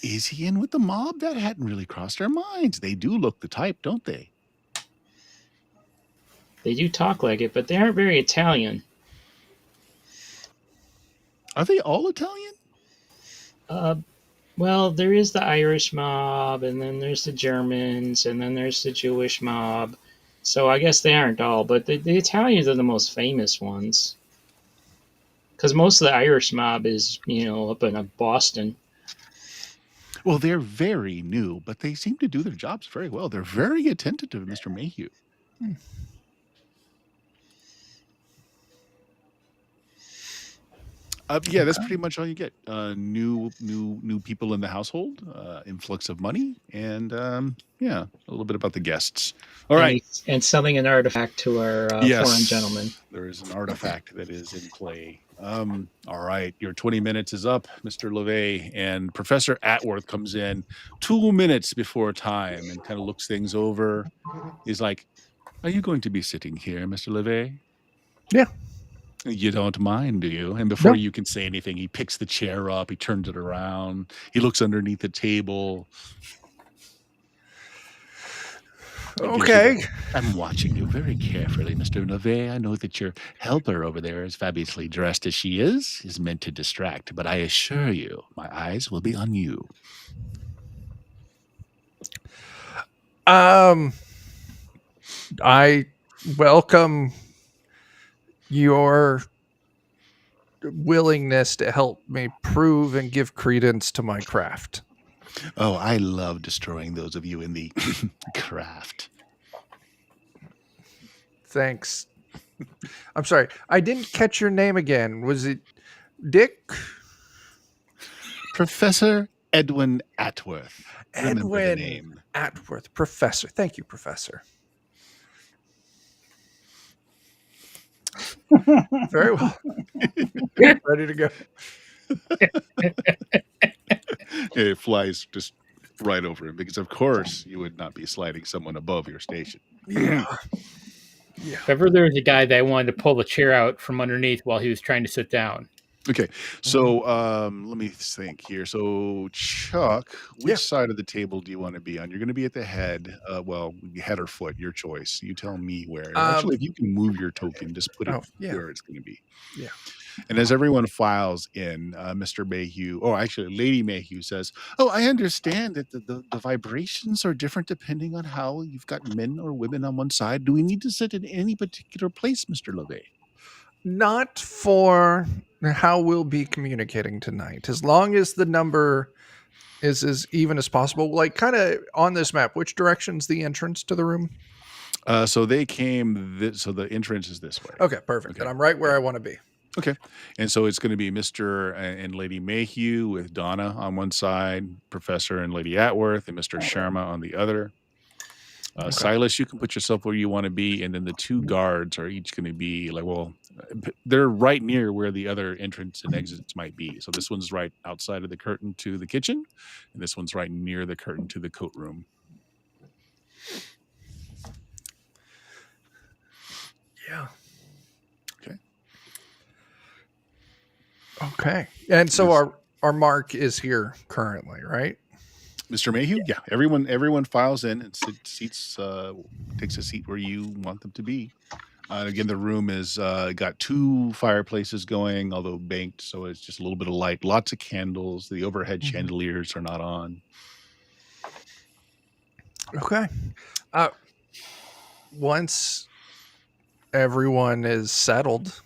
is he in with the mob? That hadn't really crossed our minds." They do look the type, don't they? They do talk like it, but they aren't very Italian. Are they all Italian? Well, there is the Irish mob, and then there's the Germans, and then there's the Jewish mob. So I guess they aren't all, but the Italians are the most famous ones. Because most of the Irish mob is, up in Boston. Well, they're very new, but they seem to do their jobs very well. They're very attentive to Mr. Mayhew. Yeah, that's pretty much all you get. New people in the household, influx of money, and yeah, a little bit about the guests. All right, and selling an artifact to our foreign gentleman. There is an artifact that is in play. All right, your 20 minutes is up, Mr. LeVay, and Professor Atworth comes in 2 minutes before time and kind of looks things over. He's like, "Are you going to be sitting here, Mr. LeVay?" Yeah. You don't mind, do you? And before you can say anything, he picks the chair up, he turns it around, he looks underneath the table. Okay. I'm watching you very carefully, Mr. LeVay. I know that your helper over there, as fabulously dressed as she is meant to distract, but I assure you, my eyes will be on you. I welcome your willingness to help me prove and give credence to my craft. Oh, I love destroying those of you in the craft. Thanks. I'm sorry. I didn't catch your name again. Was it Dick? Professor Edwin Atworth. Remember the name. Atworth. Professor. Thank you, Professor. Very well. Ready to go. It flies just right over him because, of course, you would not be sliding someone above your station. Yeah. If ever there was a guy that wanted to pull the chair out from underneath while he was trying to sit down. Okay. Mhm. So let me think here. So Chuck, which Yeah. side of the table do you want to be on? You're going to be at the head. Well, head or foot, your choice. You tell me where. Um. Actually, if you can move your token, just put it Oh, yeah. where it's going to be. Yeah. And as everyone files in, Mr. Mayhew, or actually Lady Mayhew says, "Oh, I understand that the vibrations are different depending on how you've got men or women on one side. Do we need to sit in any particular place, Mr. LeVay?" Not for how we'll be communicating tonight. As long as the number is as even as possible. Like, kind of on this map, which direction's the entrance to the room? So they came. So the entrance is this way. Okay, perfect. Then Okay. I'm right where Yeah. I want to be. Okay. And so it's going to be Mr. and Lady Mayhew with Donna on one side, Professor and Lady Atworth, and Mr. Sharma on the other. Okay. Silas, you can put yourself where you want to be, and then the two guards are each going to be like, well, they're right near where the other entrance and exits might be. So this one's right outside of the curtain to the kitchen, and this one's right near the curtain to the coat room. Yeah. Okay. Okay. And so Yes. our mark is here currently, right? Mr. Mayhew, yeah. Everyone files in and seats takes a seat where you want them to be. Again, the room is got two fireplaces going, although banked, so it's just a little bit of light. Lots of candles. The overhead Mhm. chandeliers are not on. Okay. Once everyone is settled,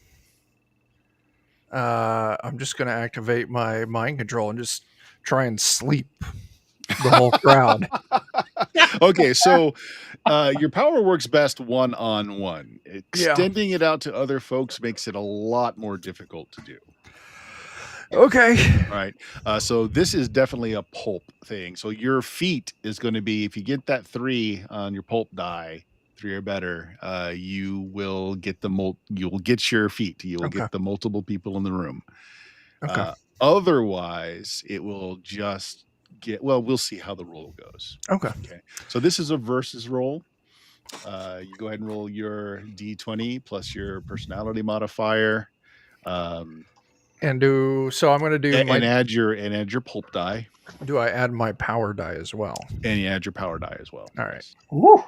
I'm just going to activate my mind control and just try and sleep the whole crowd. Okay, so your power works best one-on-one. Yeah. Extending it out to other folks makes it a lot more difficult to do. Okay. Right. So this is definitely a pulp thing. So your feat is going to be, if you get that 3 on your pulp die, 3 or better, you will get you'll get your feat. You will Okay. get the multiple people in the room. Okay. Otherwise, it will just well, we'll see how the roll goes. Okay. Okay. So this is a versus roll. You go ahead and roll your D20 plus your personality modifier. And I'm going to do And add your pulp die. do I add my power die as well? And you add your power die as well. All right. Yes. Woo.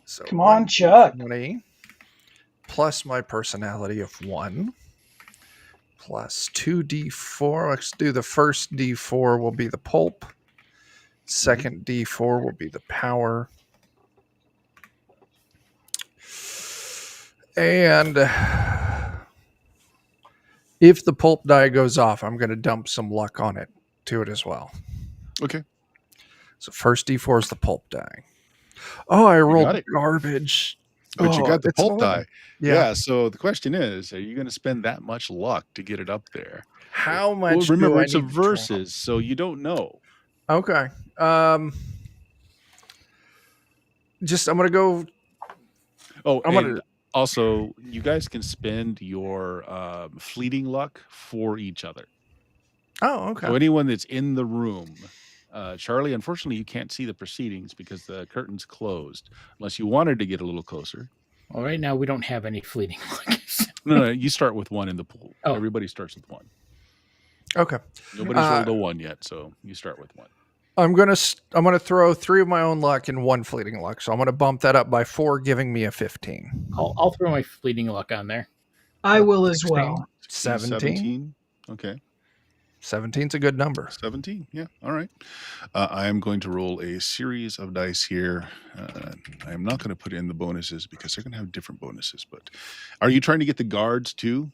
So Come on, Chuck. 20 plus my personality of 1 plus 2d4. Let's do the first d4 will be the pulp. Second d4 will be the power. And if the pulp die goes off, I'm going to dump some luck on it to it as well. Okay. So first d4 is the pulp die. Oh, I got rolled it. garbage. But you got the it's an pulp 11. die. Yeah. Yeah. So the question is, are you going to spend that much luck to get it up there? How much? Well, remember, do I it's a need to draw? versus, so you don't know. Okay. I'm gonna go. Oh, I'm and gonna. also, you guys can spend your fleeting luck for each other. Oh, okay. So anyone that's in the room, Charlie, unfortunately, you can't see the proceedings because the curtain's closed. Unless you wanted to get a little closer. Well, right now we don't have any fleeting luck. No, you start with 1 in the pool. Oh. Everybody starts with 1. Okay. Nobody's rolled a 1 yet, so you start with 1. I'm gonna throw 3 of my own luck and 1 fleeting luck, so I'm gonna bump that up by 4, giving me a 15. I'll throw my fleeting luck on there. I will as 16, well. 17. Okay. 17's a good number. 17. Yeah. All right. I am going to roll a series of dice here. I am not going to put in the bonuses because they're going to have different bonuses. But are you trying to get the guards too?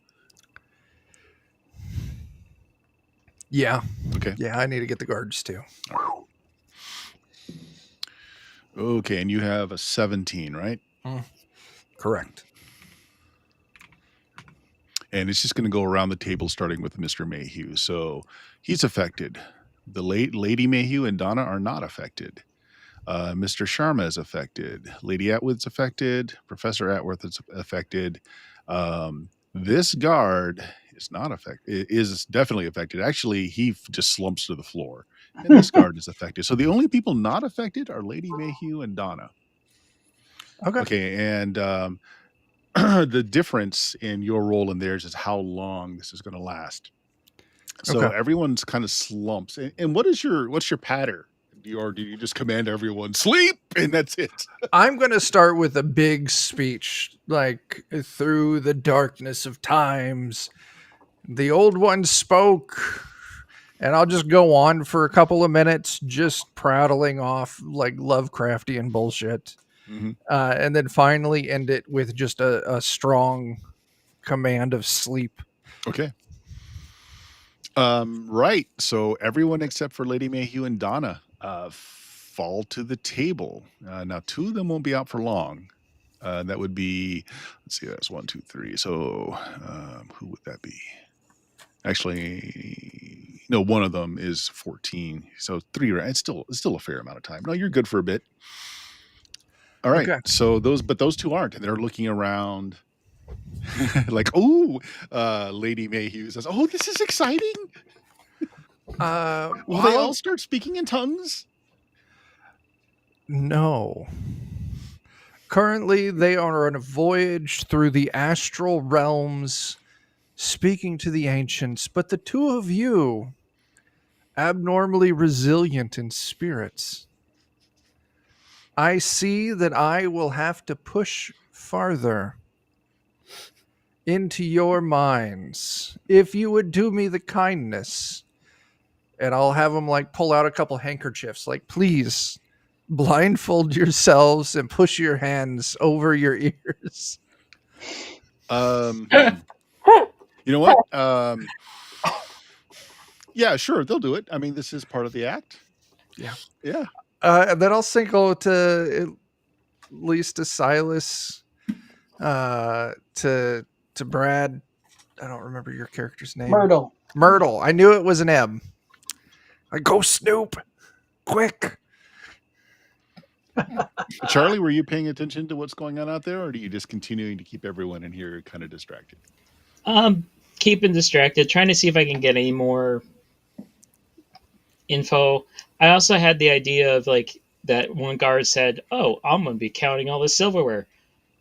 Yeah. Okay. Yeah, I need to get the guards too. Okay. And you have a 17, right? Correct. And it's just going to go around the table, starting with Mr. Mayhew. So he's affected. The Lady Mayhew and Donna are not affected. Mr. Sharma is affected. Lady Atwood's affected. Professor Atworth is affected. This guard is not affected. Is definitely affected. Actually, he just slumps to the floor. And this guard is affected. So the only people not affected are Lady Mayhew and Donna. Okay. Okay, and the difference in your role and theirs is how long this is going to last. So Okay. everyone's kind of slumps. And what's your pattern? Do you just command everyone sleep and that's it? I'm going to start with a big speech, like through the darkness of times, the old one spoke, and I'll just go on for a couple of minutes, just prattling off like Lovecraftian bullshit. Mhm. And then finally end it with just a strong command of sleep. Okay. Right. So everyone except for Lady Mayhew and Donna fall to the table. Now, two of them won't be out for long. That would be, let's see, that's 1, 2, 3. So who would that be? Actually, no, one of them is 14. So 3, right? It's still a fair amount of time. No, you're good for a bit. All right. Okay. So those two aren't, and they're looking around like, oh, Lady Mayhew says, "Oh, this is exciting. Will they all start speaking in tongues?" No. Currently, they are on a voyage through the astral realms, speaking to the ancients, but the two of you, abnormally resilient in spirits, I see that I will have to push farther into your minds. If you would do me the kindness, and I'll have them like pull out a couple handkerchiefs, like, please blindfold yourselves and push your hands over your ears. You know what? Yeah, sure, they'll do it. I mean, this is part of the act. Yeah. Yeah. And then I'll single to at least to Silas, to Brad. I don't remember your character's name. Myrtle. I knew it was an M. Like, go Snoop, quick. Charlie, were you paying attention to what's going on out there, or are you just continuing to keep everyone in here kind of distracted? Keeping distracted, trying to see if I can get any more info. I also had the idea of like that one guard said, "Oh, I'm going to be counting all the silverware.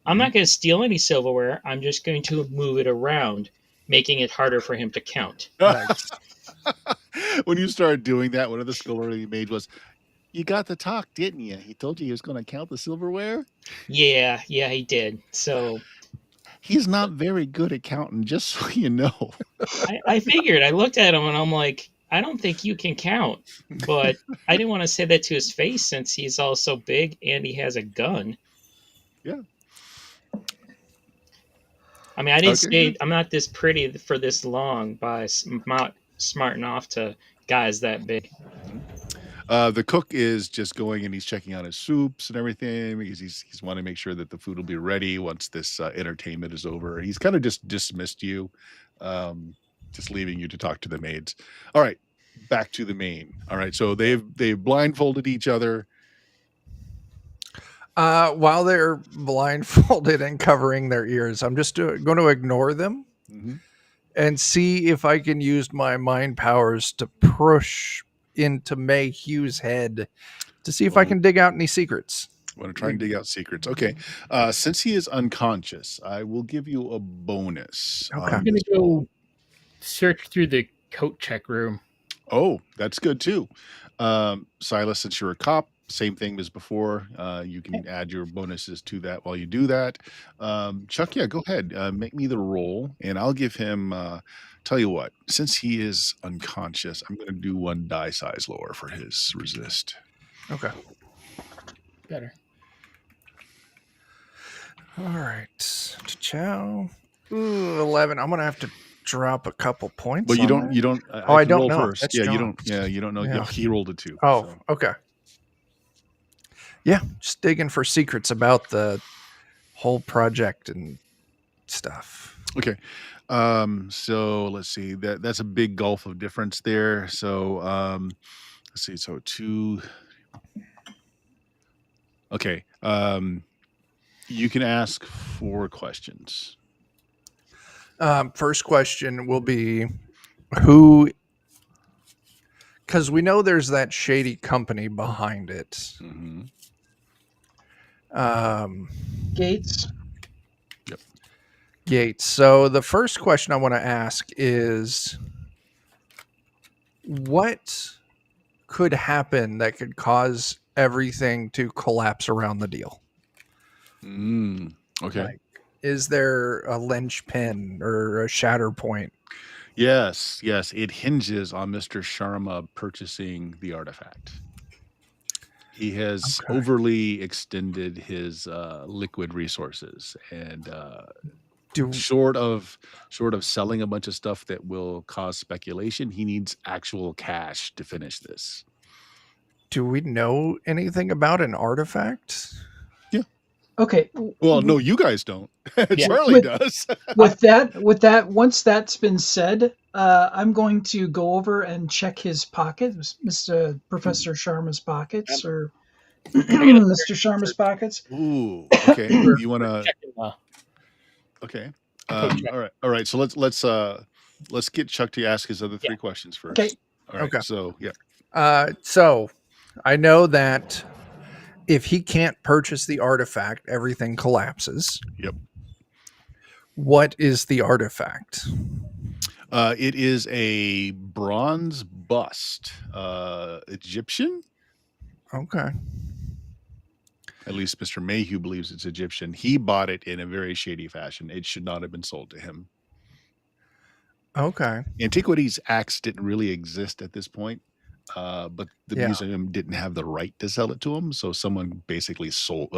I'm not going to steal any silverware. I'm just going to move it around, making it harder for him to count." Nice. When you started doing that, one of the skill he made was, "You got the talk, didn't you? He told you he was going to count the silverware." Yeah, he did. So he's not very good at counting, just so you know. I figured. I looked at him and I'm like, I don't think you can count. But I didn't want to say that to his face since he's all so big and he has a gun. Yeah. I mean, I didn't say I'm not this pretty for this long, by not smart enough to guys that big. The cook is just going and he's checking on his soups and everything because he's wanting to make sure that the food will be ready once this entertainment is over. He's kind of just dismissed you, just leaving you to talk to the maids. All right, back to the main. All right, so they've blindfolded each other. While they're blindfolded and covering their ears, I'm just going to ignore them and see if I can use my mind powers to push into Mayhew's head to see if I can dig out any secrets. Want to try and dig out secrets. Okay. Since he is unconscious, I will give you a bonus. Okay. I'm going to go search through the coat check room. Oh, that's good too. Silas, since you're a cop, same thing as before. You can add your bonuses to that while you do that. Chuck, yeah, go ahead. Make me the roll, and I'll give him. Tell you what, since he is unconscious, I'm going to do 1 die size lower for his resist. Okay. Better. All right. Chow. Ooh, 11. I'm going to have to drop a couple points. But you don't. I don't know. First. Yeah, you don't. Yeah, you don't know. Yeah. He rolled a 2. Oh, so. Okay. Yeah, just digging for secrets about the whole project and stuff. Okay. So let's see. That's a big gulf of difference there. So let's see. So 2. Okay. You can ask 4 questions. First question will be who, because we know there's that shady company behind it. Mm-hmm. Gates. Yep. gates. So the first question I want to ask is, what could happen that could cause everything to collapse around the deal? Okay. Like, is there a linchpin or a shatter point? Yes, yes. It hinges on Mr. Sharma purchasing the artifact. He has Okay. overly extended his liquid resources, and Do short of selling a bunch of stuff that will cause speculation, he needs actual cash to finish this. do we know anything about an artifact? Okay. Well, no, you guys don't. Yeah. Charlie does. With that, once that's been said, I'm going to go over and check his pockets, Mr. Professor Sharma's pockets, or Mr. Sharma's pockets. Ooh, okay. You want to? Checking, Okay. Okay, Chuck. All right. So let's get Chuck to ask his other three questions first. Okay. All right. Okay. So yeah. So I know that if he can't purchase the artifact, everything collapses. Yep. What is the artifact? It is a bronze bust, Egyptian. Okay. At least Mr. Mayhew believes it's Egyptian. He bought it in a very shady fashion. It should not have been sold to him. Okay. Antiquities Acts didn't really exist at this point, but the Yeah. museum didn't have the right to sell it to him, so someone basically stole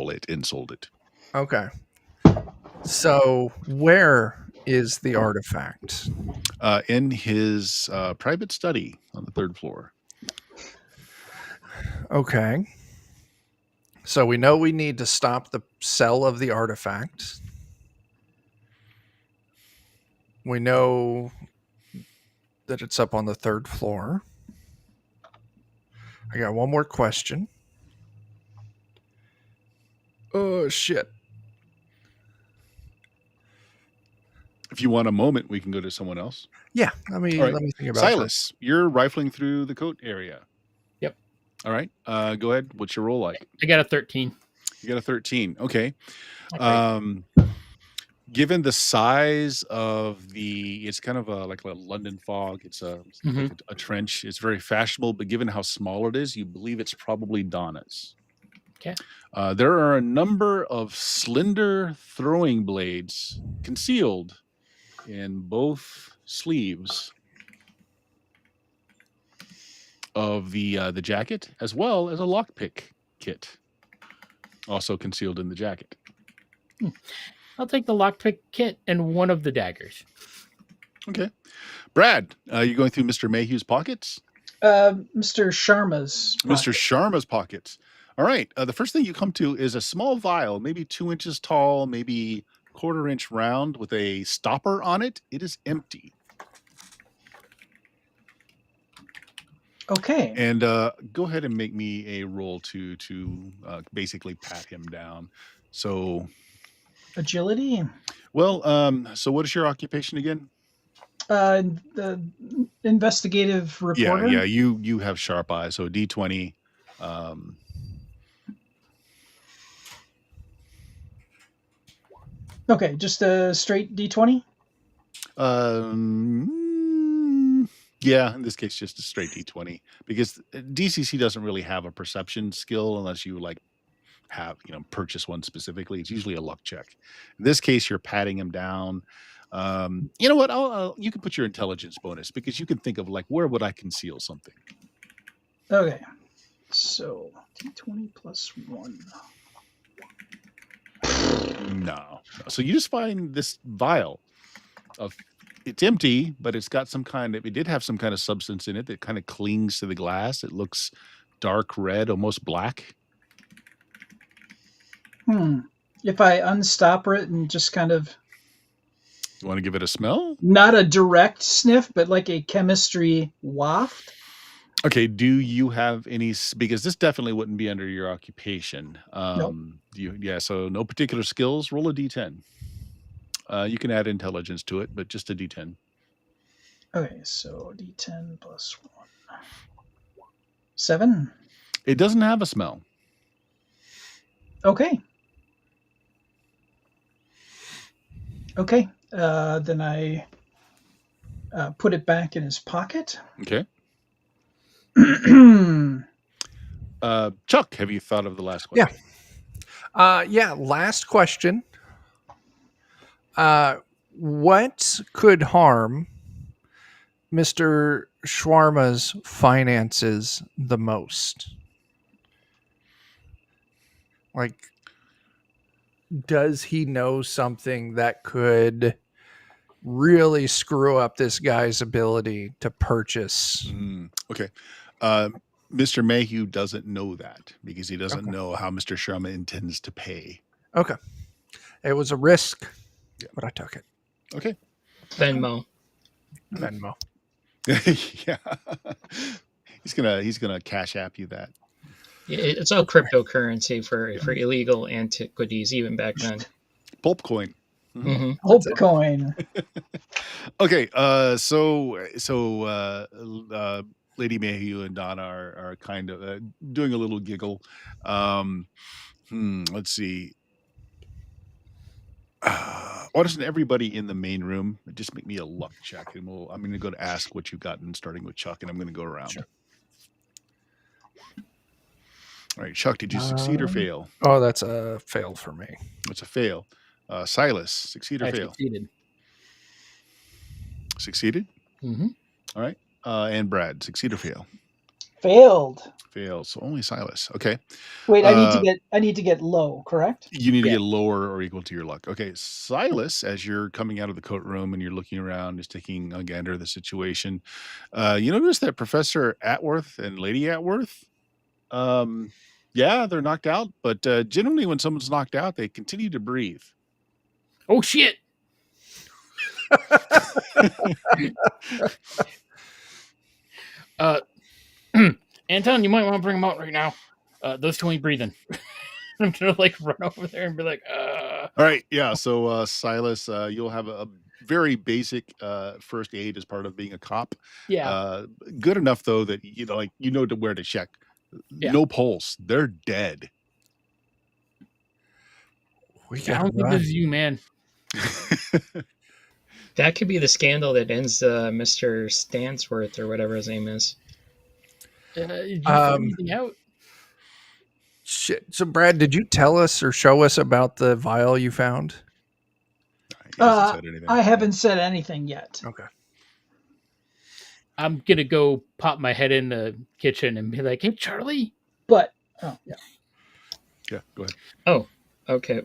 it and sold it. Okay. So where is the artifact? In his private study on the 3rd floor. Okay. So we know we need to stop the sale of the artifact. We know that it's up on the 3rd floor. I got one more question. Oh, shit. If you want a moment, we can go to someone else. Yeah, let me All right. think about it. Silas, you're rifling through the coat area. Yep. All right. Go ahead. What's your roll like? I got a 13. You got a 13. Okay. Okay. Given the size of it's kind of like a London fog. It's like a trench. It's very fashionable, but given how small it is, you believe it's probably Donna's. Okay. There are a number of slender throwing blades concealed in both sleeves of the jacket, as well as a lockpick kit, also concealed in the jacket. I'll take the lockpick kit and one of the daggers. Okay. Brad, you going through Mr. Mayhew's pockets? Mr. Sharma's. Mr. Sharma's pockets. All right. The first thing you come to is a small vial, maybe 2 inches tall, maybe 1/4 inch round, with a stopper on it. It is empty. Okay. And go ahead and make me a roll to basically pat him down. So, Agility. well, so what is your occupation again? The investigative reporter. Yeah. You have sharp eyes, so D20. Okay, just a straight D20. Yeah, in this case, just a straight D20, because DCC doesn't really have a perception skill unless you purchase one specifically. It's usually a luck check. In this case, you're patting him down. You know what? You can put your intelligence bonus, because you can think of where would I conceal something? Okay, so D20 plus 1. No. So you just find this vial it's empty, but it did have some kind of substance in it that kind of clings to the glass. It looks dark red, almost black. If I unstopper it and just kind of... You want to give it a smell? Not a direct sniff, but like a chemistry waft. Okay, do you have any, because this definitely wouldn't be under your occupation. Nope. So no particular skills. Roll a D10. You can add intelligence to it, but just a D10. Okay, so D10 plus 1. 7. It doesn't have a smell. Okay. Okay. Then I put it back in his pocket. Okay. Chuck, have you thought of the last question? Yeah. Last question. What could harm Mr. Shawarma's finances the most? Like, does he know something that could really screw up this guy's ability to purchase? Okay. Mr. Mayhew doesn't know that because he doesn't Okay. know how Mr. Sharma intends to pay. Okay. It was a risk, Yeah. but I took it. Okay. Venmo. Venmo. Yeah. He's gonna cash app you that. It's all cryptocurrency for illegal antiquities, even back then. Pulp coin. Mm-hmm. Hope coin. Okay. Lady Mayhew and Donna are kind of doing a little giggle. Let's see. Why doesn't everybody in the main room just make me a luck check? And I'm going to go to ask what you've gotten, starting with Chuck, and I'm going to go around. Sure. All right, Chuck, did you succeed or fail? Oh, that's a fail for me. It's a fail. Silas, succeed or I fail? succeeded. Succeeded? Mm-hmm. All right. And Brad, succeed or fail? Failed. Fail. So only Silas. Okay. Wait, I need to get low, correct? You need to get lower or equal to your luck. Okay. Silas, as you're coming out of the coat room and you're looking around, just taking a gander at the situation, you notice that Professor Atworth and Lady Atworth, yeah, they're knocked out, but generally when someone's knocked out, they continue to breathe. Oh shit! Anton, you might want to bring them out right now. Those two ain't breathing. I'm gonna run over there and be like, All right, yeah. So Silas, you'll have a very basic first aid as part of being a cop. yeah. Good enough though that you know to where to check. Yeah. No pulse. They're dead. We I got don't think this is you, man. That could be the scandal that ends Mr. Stansworth or whatever his name is. Did you find anything out? Shit. So, Brad, did you tell us or show us about the vial you found? He hasn't said anything. I haven't said anything yet. Okay. I'm gonna go pop my head in the kitchen and be like, "Hey, Charlie." But Yeah, go ahead. Oh, okay.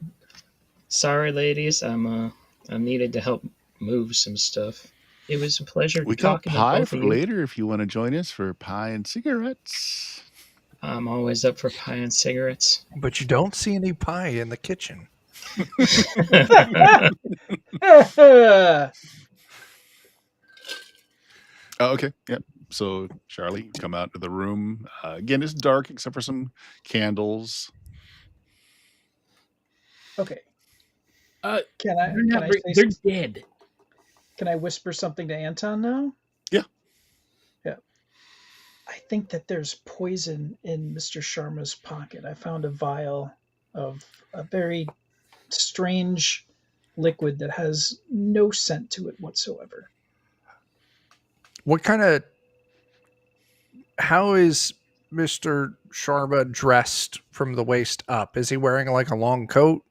Sorry, ladies. I'm needed to help move some stuff. It was a pleasure We got talking to pie both for of you. later if you want to join us for pie and cigarettes. I'm always up for pie and cigarettes. But you don't see any pie in the kitchen. Okay, yeah. So Charlie, you come out to the room. Again, it's dark except for some candles. okay. Uh, Can I They're, not can I bring- say they're some- dead. can I whisper something to Anton now? Yeah. Yeah. I think that there's poison in Mr. Sharma's pocket. I found a vial of a very strange liquid that has no scent to it whatsoever. What kind of. How is Mr. Sharma dressed from the waist up? Is he wearing like a long coat?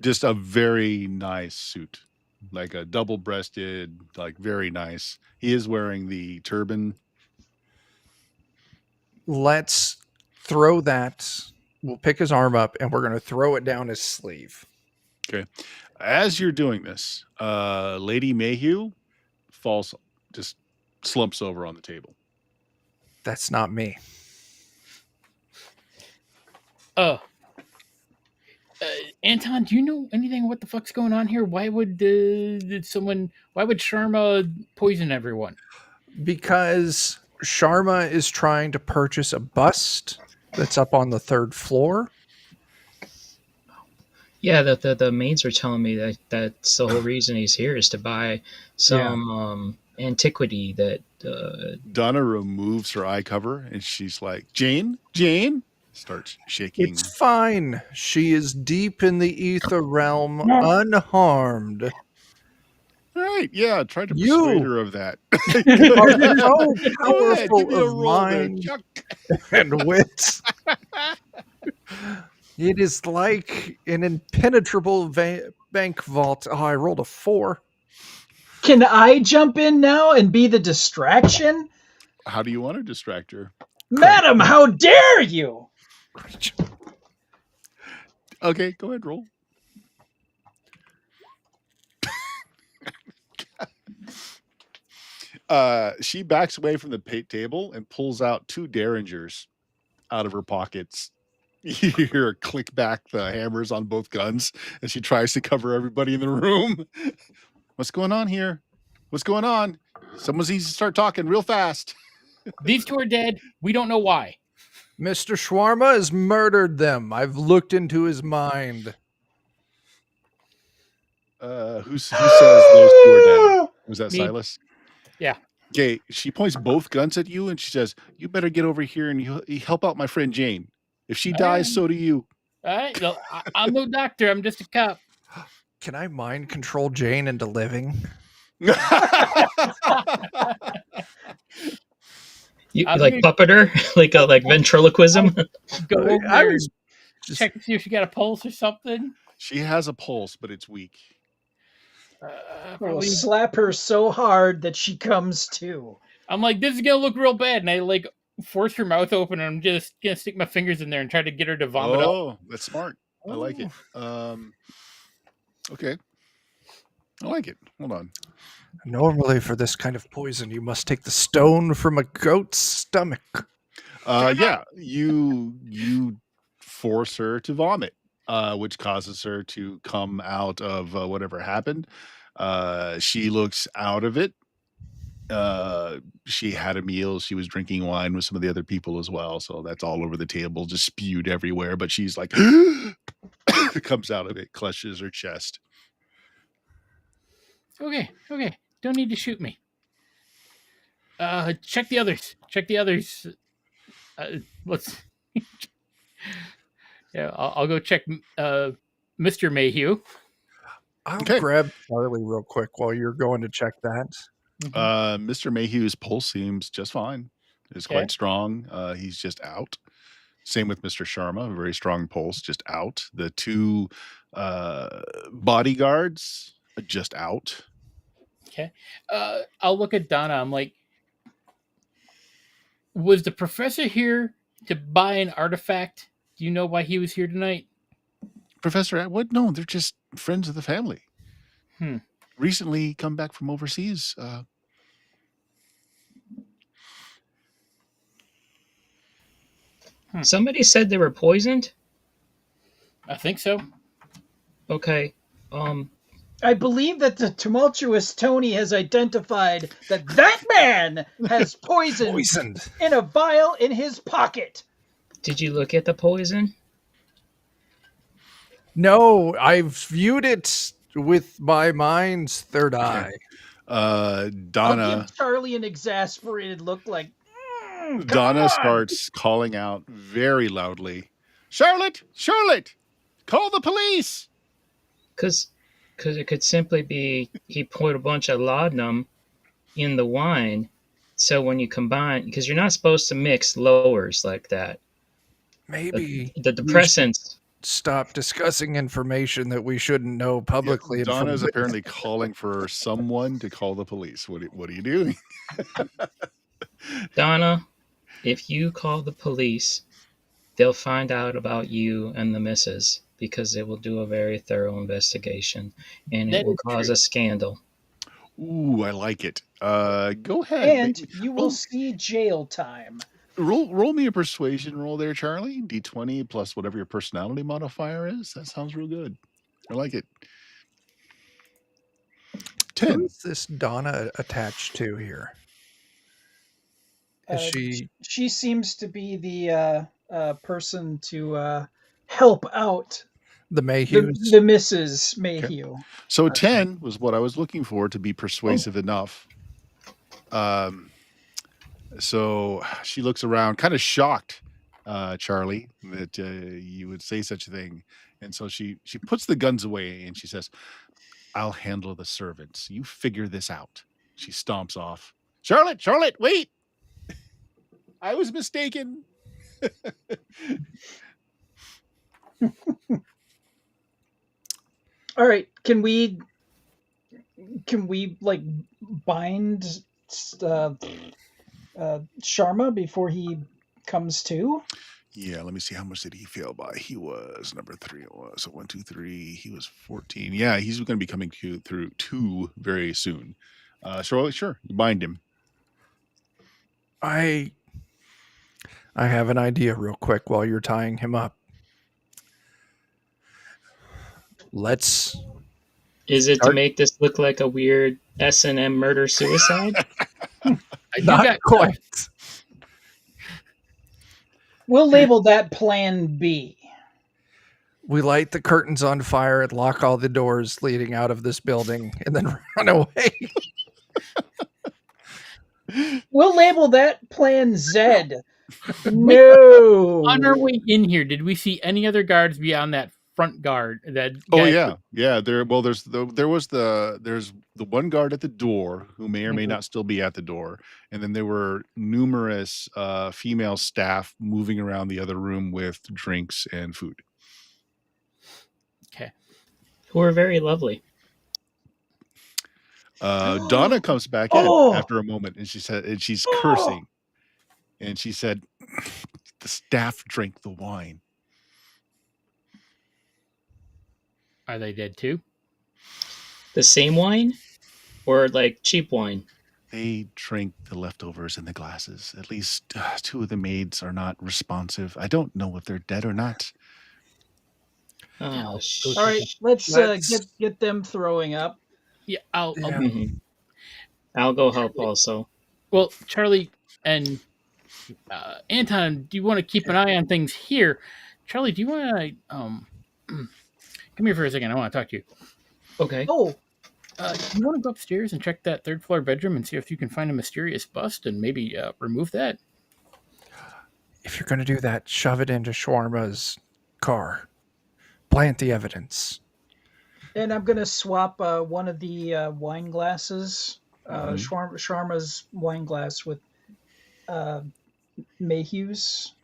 Just a very nice suit, like a double-breasted, like very nice. He is wearing the turban. Let's throw that. We'll pick his arm up and we're going to throw it down his sleeve. Okay. As you're doing this, Lady Mayhew just slumps over on the table. That's not me. Anton, do you know anything what the fuck's going on here? Why would Sharma poison everyone? Because Sharma is trying to purchase a bust that's up on the third floor. Yeah, the maids are telling me that that's the whole reason he's here is to buy some antiquity that. Donna removes her eye cover and she's like, Jane, starts shaking. It's fine. She is deep in the ether realm, unharmed. right. Yeah, try to You persuade her of that. are so Go ahead, give powerful me a of roll there, mind Chuck. and wit. It is like an impenetrable bank vault. Oh, I rolled a 4. Can I jump in now and be the distraction? How do you want to distract her? Madam, how dare you? Okay, go ahead, roll. She backs away from the table and pulls out 2 derringers out of her pockets. You hear her click back the hammers on both guns as she tries to cover everybody in the room. What's going on here? What's going on? Someone needs to start talking real fast. These 2 are dead. We don't know why. Mr. Shawarma has murdered them. I've looked into his mind. Who says those 2 are dead? Was that Me. Silas? Yeah. Okay, she points both guns at you and she says, "You better get over here and you help out my friend Jane. If she dies, so do you." All right. No, I'm no doctor. I'm just a cop. Can I mind control Jane into living? You I'm like gonna puppeter, like ventriloquism. go over I there was and just check to see if she got a pulse or something. She has a pulse, but it's weak. We'll Probably. slap her so hard that she comes to. I'm like, this is gonna look real bad, and I like force her mouth open, and I'm just gonna stick my fingers in there and try to get her to vomit up. Oh, that's smart. I like it. Okay. I like it. Hold on. normally for this kind of poison, you must take the stone from a goat's stomach. Yeah, you force her to vomit, which causes her to come out of whatever happened. She looks out of it. She had a meal. She was drinking wine with some of the other people as well. So that's all over the table, just spewed everywhere. But she's like, comes out of it, clutches her chest. Okay. Don't need to shoot me. Check the others. Let's. Yeah, I'll go check. Mr. Mayhew. I'll Okay. grab Charlie real quick while you're going to check that. Mr. Mayhew's pulse seems just fine. It's Okay. quite strong. He's just out. Same with Mr. Sharma, a very strong pulse, just out. The 2 bodyguards just out. Okay. I'll look at Donna. I'm like, was the professor here to buy an artifact? Do you know why he was here tonight? Professor Atwood? No, they're just friends of the family. Hmm. Recently come back from overseas. Somebody said they were poisoned. I think so. Okay. I believe that the tumultuous Tony has identified that man has poison Poisoned. in a vial in his pocket. Did you look at the poison? No, I've viewed it with my mind's third eye. I'll Donna give Charlie an exasperated look like, come Donna on." starts calling out very loudly, Charlotte, call the police. Because it could simply be he put a bunch of laudanum in the wine. So when you combine, because you're not supposed to mix lowers like that. Maybe The depressants. stop discussing information that we shouldn't know publicly. Donna's apparently calling for someone to call the police. What are you doing? Donna, if you call the police, they'll find out about you and the missus because they will do a very thorough investigation and That it will is cause true. a scandal. Ooh, I like it. Go ahead. And you will see jail time. Roll me a persuasion roll there, Charlie. D20 plus whatever your personality modifier is. That sounds real good. I like it. 10. Who's this Donna attached to here? Is She seems to be the person to help out the Mayhews? the Mrs. Mayhew. So 10 was what I was looking for to be persuasive enough. So she looks around, kind of shocked, Charlie, that you would say such a thing. And so she puts the guns away and she says, I'll handle the servants. You figure this out. She stomps off. Charlotte, wait! I was mistaken. All right, can we like bind Sharma before he comes to? Yeah, let me see. How much did he fail by? He was number 3. It was so 1, 2, 3. He was 14. Yeah, he's going to be coming through 2 very soon. Sure, you bind him. I have an idea real quick while you're tying him up. Is it to make this look like a weird S&M murder suicide? Not quite. We'll label that Plan B. We light the curtains on fire and lock all the doors leading out of this building and then run away. We'll label that Plan Z. No. On our way in here, did we see any other guards beyond that front guard? There's the one guard at the door who may or may not still be at the door, and then there were numerous female staff moving around the other room with drinks and food. Okay. Who are very lovely. Donna comes back in after a moment, and she's cursing, and she said, "The staff drank the wine." Are they dead too? The same wine? Or like cheap wine? They drank the leftovers in the glasses. At least 2 of the maids are not responsive. I don't know if they're dead or not. Oh, all right, let's get them throwing up. Yeah, I'll go help also. Well, Charlie and Anton, do you want to keep an eye on things here? Charlie, do you want to come here for a second? I want to talk to you. Okay. Oh, you want to go upstairs and check that 3rd floor bedroom and see if you can find a mysterious bust and maybe remove that? If you're going to do that, shove it into Shawarma's car. Plant the evidence. and I'm gonna swap one of the wine glasses, Sharma's wine glass with Mayhew's.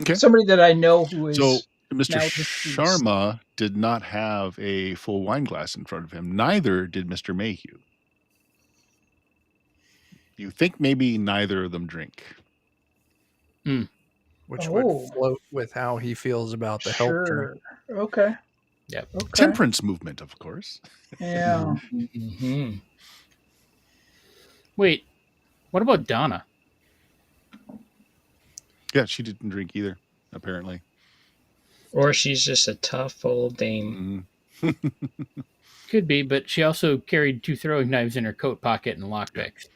Okay. Somebody that I know who is. So Mr. now deceased. Sharma did not have a full wine glass in front of him. Neither did Mr. Mayhew. You think maybe neither of them drink. Which would float with how he feels about the help drink. Okay. Yep. Okay. Temperance movement, of course. Yeah. Mm-hmm. Wait, what about Donna? Yeah, she didn't drink either, apparently. Or she's just a tough old dame. Could be, but she also carried 2 throwing knives in her coat pocket and lockpicks.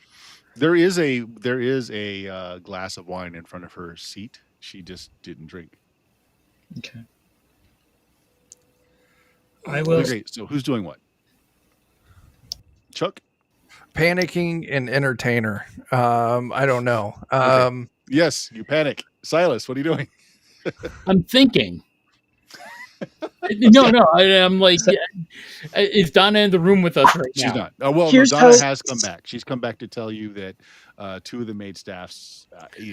There is a glass of wine in front of her seat. She just didn't drink. Okay. I will. Okay, so who's doing what? Chuck? Panicking and entertainer. I don't know. Okay. Yes, you panic. Silas, what are you doing? I'm thinking. No, I'm like, is Donna in the room with us right now? She's not. Oh, well, Here's Donna how- has come back. She's come back to tell you that 2 of the maid staffs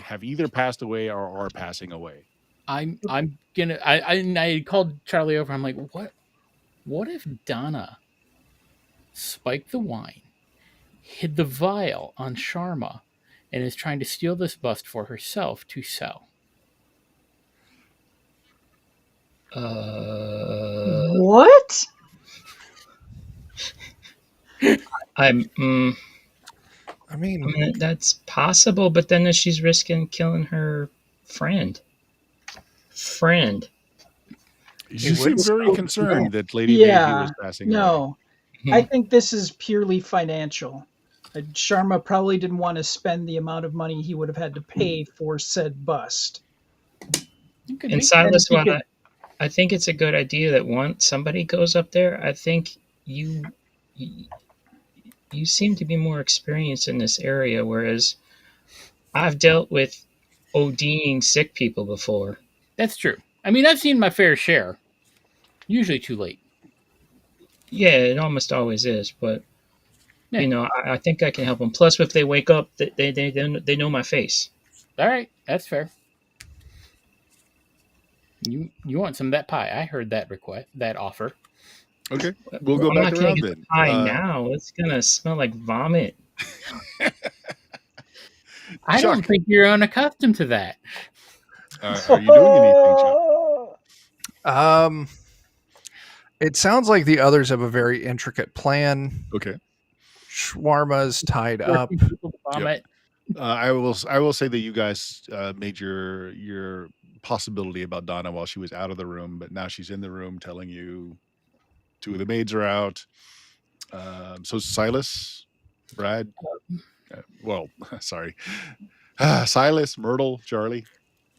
have either passed away or are passing away. I'm gonna. I called Charlie over. I'm like, what if Donna spiked the wine, hid the vial on Sharma, and is trying to steal this bust for herself to sell? What? I mean, that's possible, but then she's risking killing her friend. You seem very concerned that Lady Yeah, Mayhew was passing away. No, I think this is purely financial. Sharma probably didn't want to spend the amount of money he would have had to pay for said bust. And Silas, I think it's a good idea that once somebody goes up there, I think you seem to be more experienced in this area, whereas I've dealt with ODing sick people before. That's true. I mean, I've seen my fair share. Usually too late. Yeah, it almost always is, but Yeah. I think I can help them. Plus, if they wake up, they know my face. All right, that's fair. You want some of that pie? I heard that request, that offer. Okay, we'll Well, go I'm back not gonna around get the then. pie now. It's gonna smell like vomit. I don't Chuck, think you're unaccustomed to that. are you doing anything, Chuck? Um, it sounds like the others have a very intricate plan. Okay. Shawarma's tied up. Forcing people to vomit. I will say that you guys made your possibility about Donna while she was out of the room, but now she's in the room telling you two of the maids are out. So Silas, Brad, well, sorry, Silas, Myrtle, Charlie.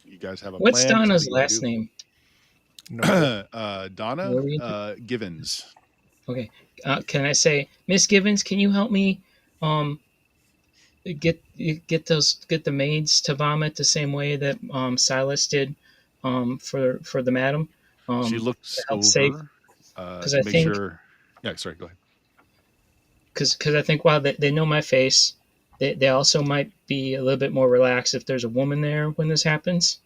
You guys have a What's plan? Donna's Something you last do? name? No. Donna What were you Givens. Okay. Can I say, Miss Givens? Can you help me? Um, get the maids to vomit the same way that Silas did, for the madam. She To looks help save, over because to I make think sure. Yeah, sorry. Go ahead. because I think while they know my face, they also might be a little bit more relaxed if there's a woman there when this happens.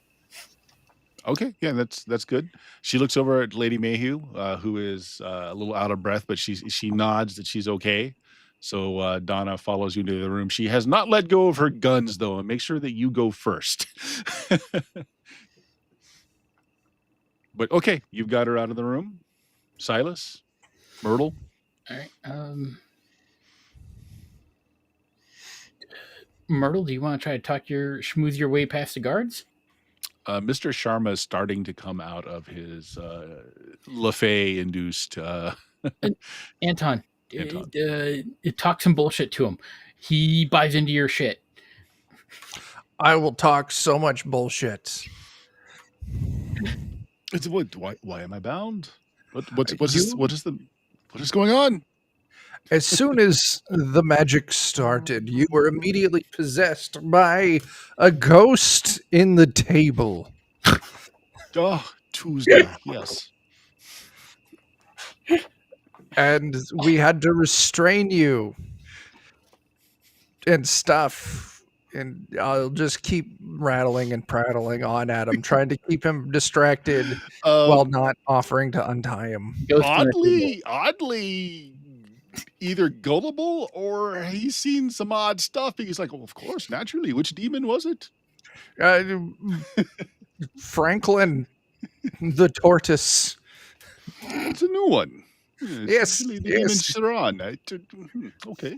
Okay, yeah, that's good. She looks over at Lady Mayhew, who is a little out of breath, but she nods that she's okay. So Donna follows you into the room. She has not let go of her guns though, and make sure that you go first. But okay, you've got her out of the room. Silas, Myrtle. All right. Myrtle, do you want to try to schmooze your way past the guards? Mr. Sharma is starting to come out of his LaFay induced Anton, Anton. talk some bullshit to him. He buys into your shit. I will talk so much bullshit. It's why am I bound? What You- is going on? As soon as the magic started, you were immediately possessed by a ghost in the table. Oh, Tuesday, yes. And we had to restrain you and stuff. And I'll just keep rattling and prattling on at him, trying to keep him distracted while not offering to untie him. Ghost on the table. Oddly, either gullible or he's seen some odd stuff. He's like, well, of course, naturally. Which demon was it? Franklin, the tortoise. It's a new one. Yes, Usually the yes. demons are on. Okay.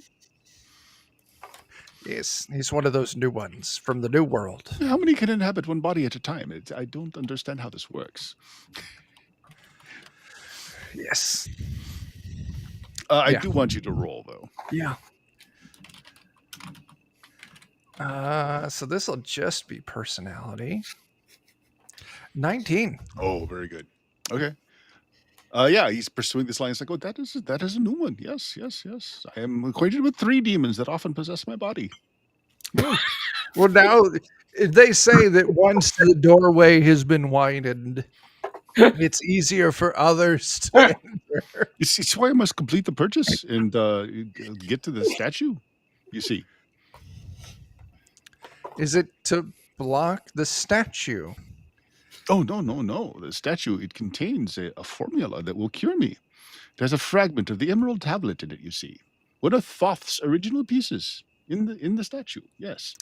Yes, he's one of those new ones from the new world. How many can inhabit one body at a time? I don't understand how this works. Yes. I Yeah. do want you to roll, though. Yeah. So this will just be personality. 19. Oh, very good. Okay. Yeah, he's pursuing this line. It's like, oh, that is a new one. Yes. I am acquainted with 3 demons that often possess my body. Well, now they say that once the doorway has been widened, it's easier for others to enter. It's why I must complete the purchase and get to the statue. You see. Is it to block the statue? Oh, no. The statue, it contains a formula that will cure me. There's a fragment of the emerald tablet in it, you see. One of Thoth's original pieces in the statue. Yes.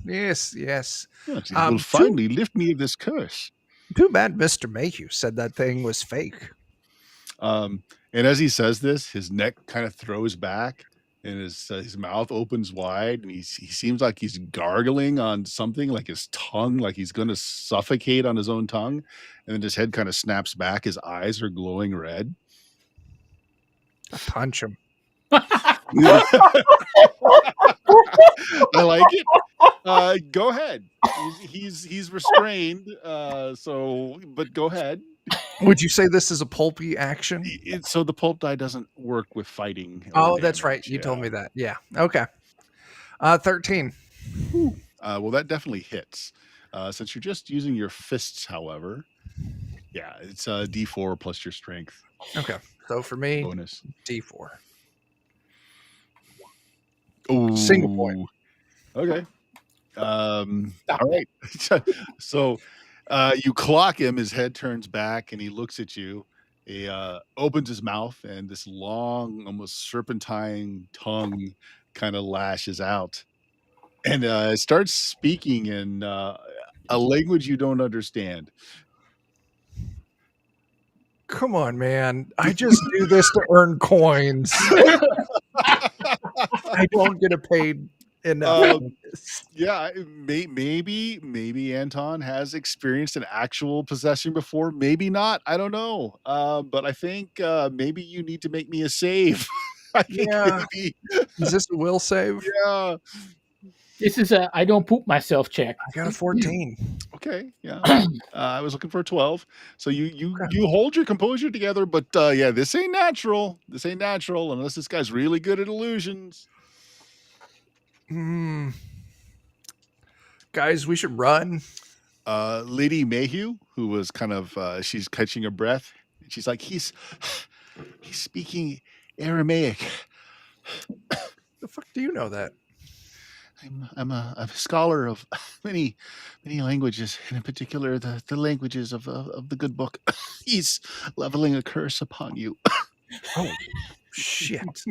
Yes. Yes, it will finally lift me of this curse. Too bad Mr. Mayhew said that thing was fake. And as he says this, his neck kind of throws back and his mouth opens wide, and he seems like he's gargling on something, like his tongue, like he's going to suffocate on his own tongue. And then his head kind of snaps back. His eyes are glowing red. Punch him. I like it. Go ahead. He's restrained. But go ahead. Would you say this is a pulpy action? So the pulp die doesn't work with fighting. Oh, that's right. You told me that. Yeah. Okay. 13. Well, that definitely hits. Since you're just using your fists, however, yeah, it's D4 plus your strength. Okay. So for me, bonus. D4. Ooh. Single point. Okay. All Stop right. So you clock him, his head turns back and he looks at you. He opens his mouth and this long, almost serpentine tongue kind of lashes out and starts speaking in a language you don't understand. Come on, man. I just do this to earn coins. I don't get paid enough. for this. Yeah, maybe Anton has experienced an actual possession before, maybe not, I don't know, but I think, maybe you need to make me a save. I think Yeah. maybe Is this a will save? yeah. This is a I don't poop myself check. I got a 14. Okay, yeah. I was looking for a 12. So Okay. you hold your composure together, but, yeah, this ain't natural. This ain't natural unless this guy's really good at illusions. Guys, we should run. Lady Mayhew, who was kind of, she's catching her breath, and she's like, "He's speaking Aramaic. The fuck do you know that? I'm a scholar of many languages, and in particular the languages of the good book. He's leveling a curse upon you." Oh, shit.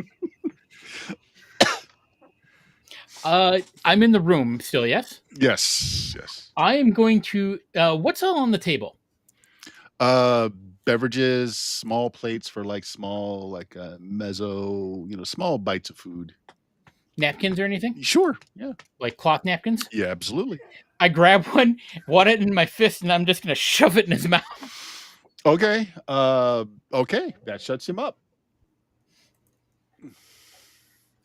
I'm in the room still, yes? Yes, yes. I am going to what's all on the table? Beverages, small plates for like small, like mezzo, small bites of food. Napkins or anything? Sure. Yeah. Like cloth napkins? Yeah, absolutely. I grab one, wad it in my fist, and I'm just gonna shove it in his mouth. Okay. Okay. That shuts him up.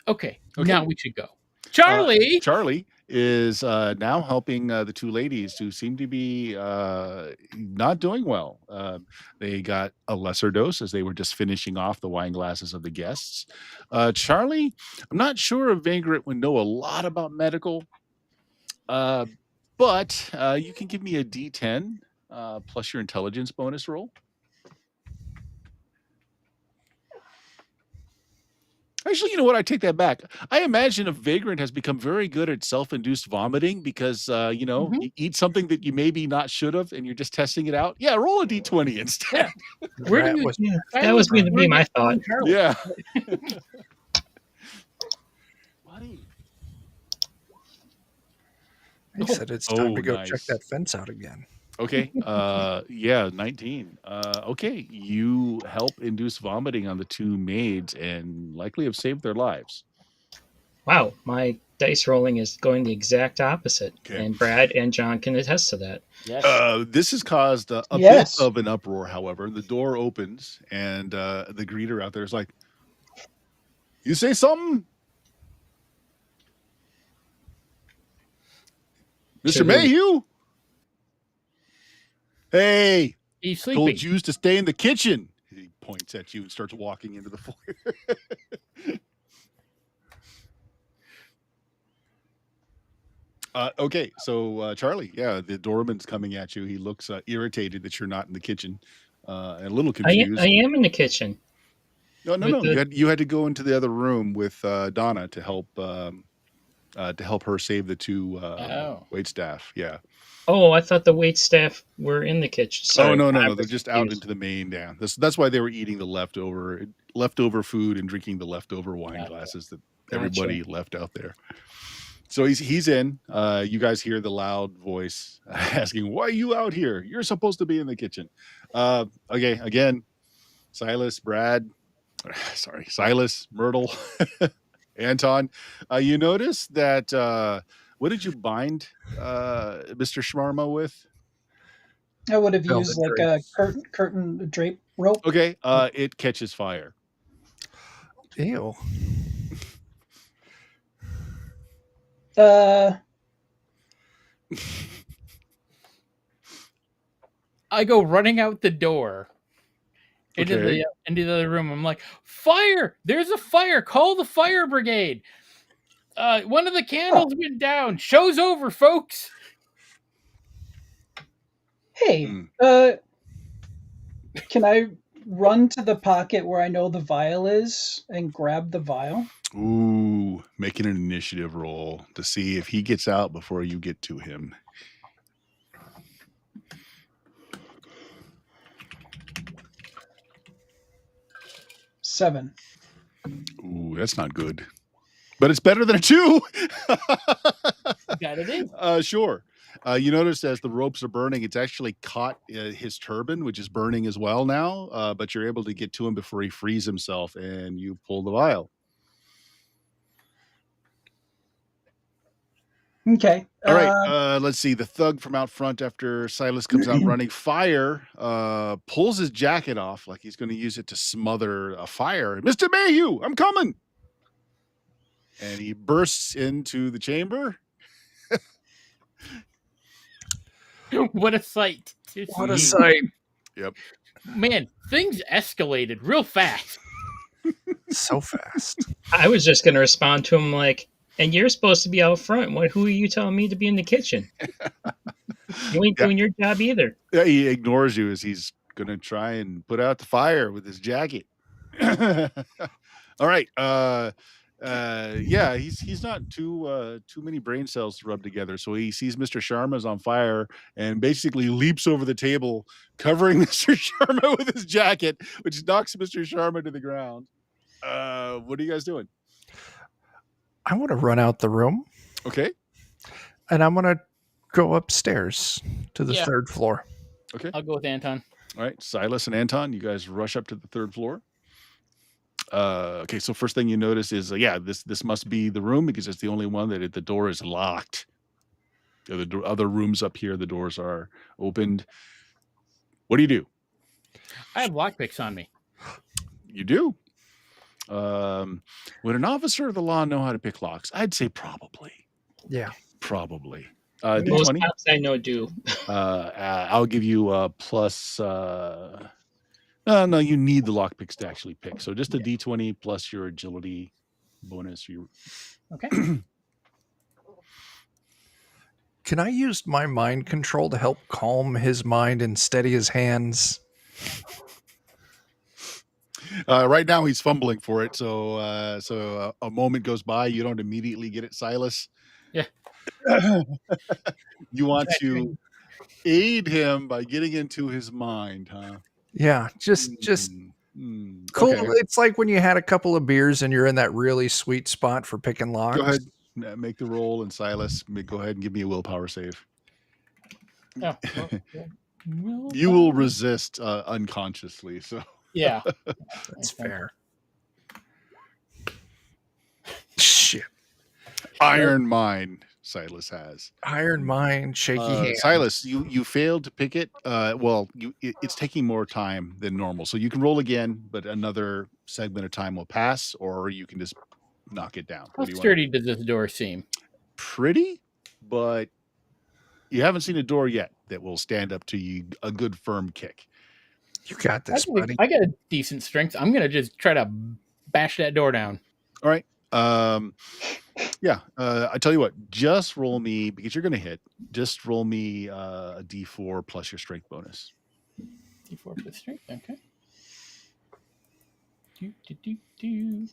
Okay. Okay. Now we should go. Charlie! Charlie is now helping the two ladies who seem to be not doing well. They got a lesser dose as they were just finishing off the wine glasses of the guests. Charlie, I'm not sure if Vagrant would know a lot about medical, but you can give me a D10 plus your intelligence bonus roll. Actually, you know what? I take that back. I imagine a vagrant has become very good at self-induced vomiting because, Mhm. you eat something that you maybe not should have, and you're just testing it out. Yeah, roll a d20 instead. Where do Rat you was- Yeah, that was going to be my thought. Charlie. Yeah. Buddy. He said it's time Oh, to go check nice. that fence out again. Okay. Yeah, 19. Okay. You help induce vomiting on the two maids and likely have saved their lives. Wow, my dice rolling is going the exact opposite. Okay. And Brad and John can attest to that. Yes. This has caused a Yes. bit of an uproar, however. The door opens and the greeter out there is like, "You say something? Mr. To who? Mayhew? Hey, He's told sleeping. you to stay in the kitchen." He points at you and starts walking into the foyer. Okay, so Charlie, yeah, the doorman's coming at you. He looks irritated that you're not in the kitchen, and a little confused. I am in the kitchen. No. with the- You had to go into the other room with Donna to help her save the two Oh. wait staff. Yeah. Oh, I thought the wait staff were in the kitchen. Sorry, Oh no, I they're was just out confused. into the main. Yeah, that's why they were eating the leftover food and drinking the leftover wine Gotcha. glasses that Gotcha. everybody left out there. So he's in. You guys hear the loud voice asking, "Why are you out here? You're supposed to be in the kitchen." Okay, again, Silas, Brad, Silas, Myrtle, Anton. You notice that. What did you bind Mr. Schmarma with? I would have Velvet used like a curtain drape rope. Okay, it catches fire. Ew. I go running out the door into Okay. the other room. I'm like, "Fire! There's a fire! Call the fire brigade! One of the candles went down. Show's over, folks." Hey, Hmm. can I run to the pocket where I know the vial is and grab the vial. Ooh, making an initiative roll to see if he gets out before you get to him. Seven. Ooh, that's not good. But it's better than a 2. Got it in. Sure. You notice as the ropes are burning, it's actually caught his turban, which is burning as well now. But you're able to get to him before he frees himself, and you pull the vial. Okay. All right. Let's see. The thug from out front, after Silas comes out running fire, pulls his jacket off like he's going to use it to smother a fire. Mr. Mayhew, I'm coming. And he bursts into the chamber. What a sight. to What a see. sight. Yep. Man, things escalated real fast. So fast. I was just going to respond to him like, and you're supposed to be out front. Who are you telling me to be in the kitchen? You ain't doing your job either. Yeah, he ignores you as he's going to try and put out the fire with his jacket. All right. Yeah, he's not too many brain cells to rub together. So he sees Mr. Sharma's on fire and basically leaps over the table, covering Mr. Sharma with his jacket, which knocks Mr. Sharma to the ground. What are you guys doing? I want to run out the room Okay. and I'm going to go upstairs to the Yeah. 3rd floor. Okay. I'll go with Anton. All right. Silas and Anton, you guys rush up to the 3rd floor. Okay, so first thing you notice is, this must be the room because it's the only one that the door is locked. The other rooms up here, the doors are opened. What do you do? I have lockpicks on me. You do. Would an officer of the law know how to pick locks? I'd say probably. Yeah. Probably. Most D20. cops I know do. I'll give you a plus. No, you need the lockpicks to actually pick. So just a D20 plus your agility bonus. Okay. Can I use my mind control to help calm his mind and steady his hands? Right now he's fumbling for it, so a moment goes by. You don't immediately get it, Silas. Yeah. You want to aid him by getting into his mind, huh? Yeah, just cool. Okay. It's like when you had a couple of beers and you're in that really sweet spot for picking locks. Go ahead, make the roll, and Silas, go ahead and give me a willpower save. Oh, You will resist unconsciously, so. Yeah. That's fair. Shit. Iron mind, Silas has. Iron mind, shaky hand. Silas, you failed to pick it. It's taking more time than normal, so you can roll again, but another segment of time will pass, or you can just knock it down. How sturdy does this door seem? Pretty, but you haven't seen a door yet that will stand up to you a good firm kick. You got this, buddy. I got a decent strength. I'm gonna just try to bash that door down. All right. I tell you what, just roll me, because you're going to hit, just roll me a D4 plus your strength bonus. D4 plus strength, okay. Do.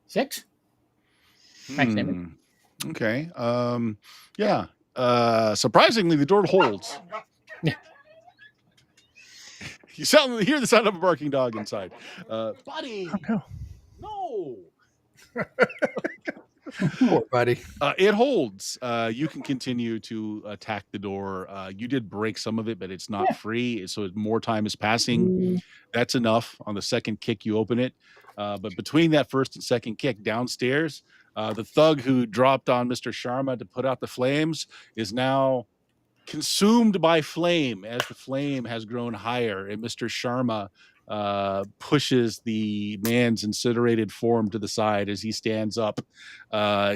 6? Max damage. Okay. Surprisingly, the door holds. Yeah. You hear the sound of a barking dog inside. Buddy. Oh, No. Poor buddy. It holds. You can continue to attack the door. You did break some of it, but it's not free. So more time is passing. That's enough. On the second kick, you open it. But between that first and second kick downstairs, the thug who dropped on Mr. Sharma to put out the flames is now consumed by flame as the flame has grown higher, and Mr. Sharma pushes the man's incinerated form to the side as he stands up.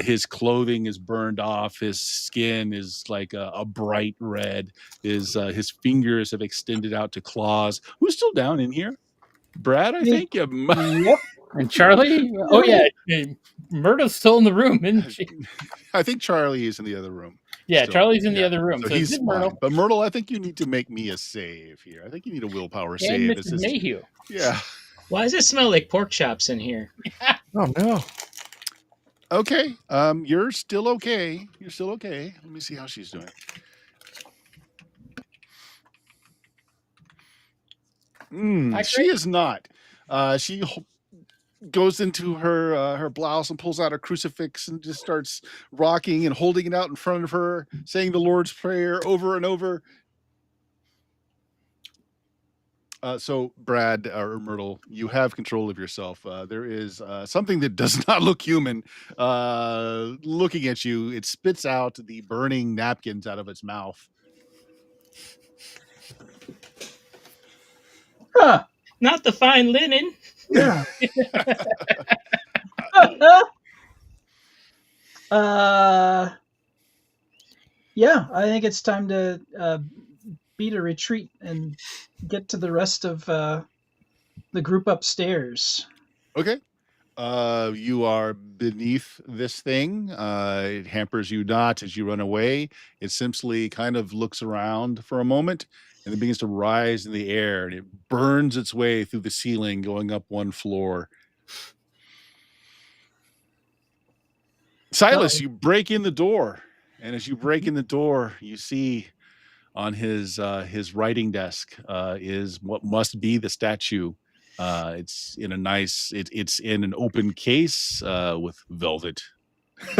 His clothing is burned off. His skin is like a bright red. His fingers have extended out to claws. Who's still down in here? Brad, I think. Yep. And Charlie? Oh, yeah. Myrna's still in the room, isn't she? I think Charlie is in the other room. Yeah, Still, Charlie's in the yeah. other room, So so it's he's just fine. Myrtle But Myrtle, I think you need to make me a save here. I think you need a willpower and save. Mrs. Mayhew. Yeah. Why does it smell like pork chops in here? Oh no. Okay. You're still okay. You're still okay. Let me see how she's doing. She is not. She goes into her blouse and pulls out a crucifix and just starts rocking and holding it out in front of her, saying the Lord's Prayer over and over. So, Brad or Myrtle, you have control of yourself. There is something that does not look human looking at you. It spits out the burning napkins out of its mouth. Huh. Not the fine linen. Yeah. Yeah, I think it's time to beat a retreat and get to the rest of the group upstairs. Okay. You are beneath this thing. It hampers you not as you run away. It simply kind of looks around for a moment and it begins to rise in the air and it burns its way through the ceiling, going up one floor. Silas, you break in the door, and as you break in the door, you see on his writing desk is what must be the statue. It's in a nice. It's in an open case with velvet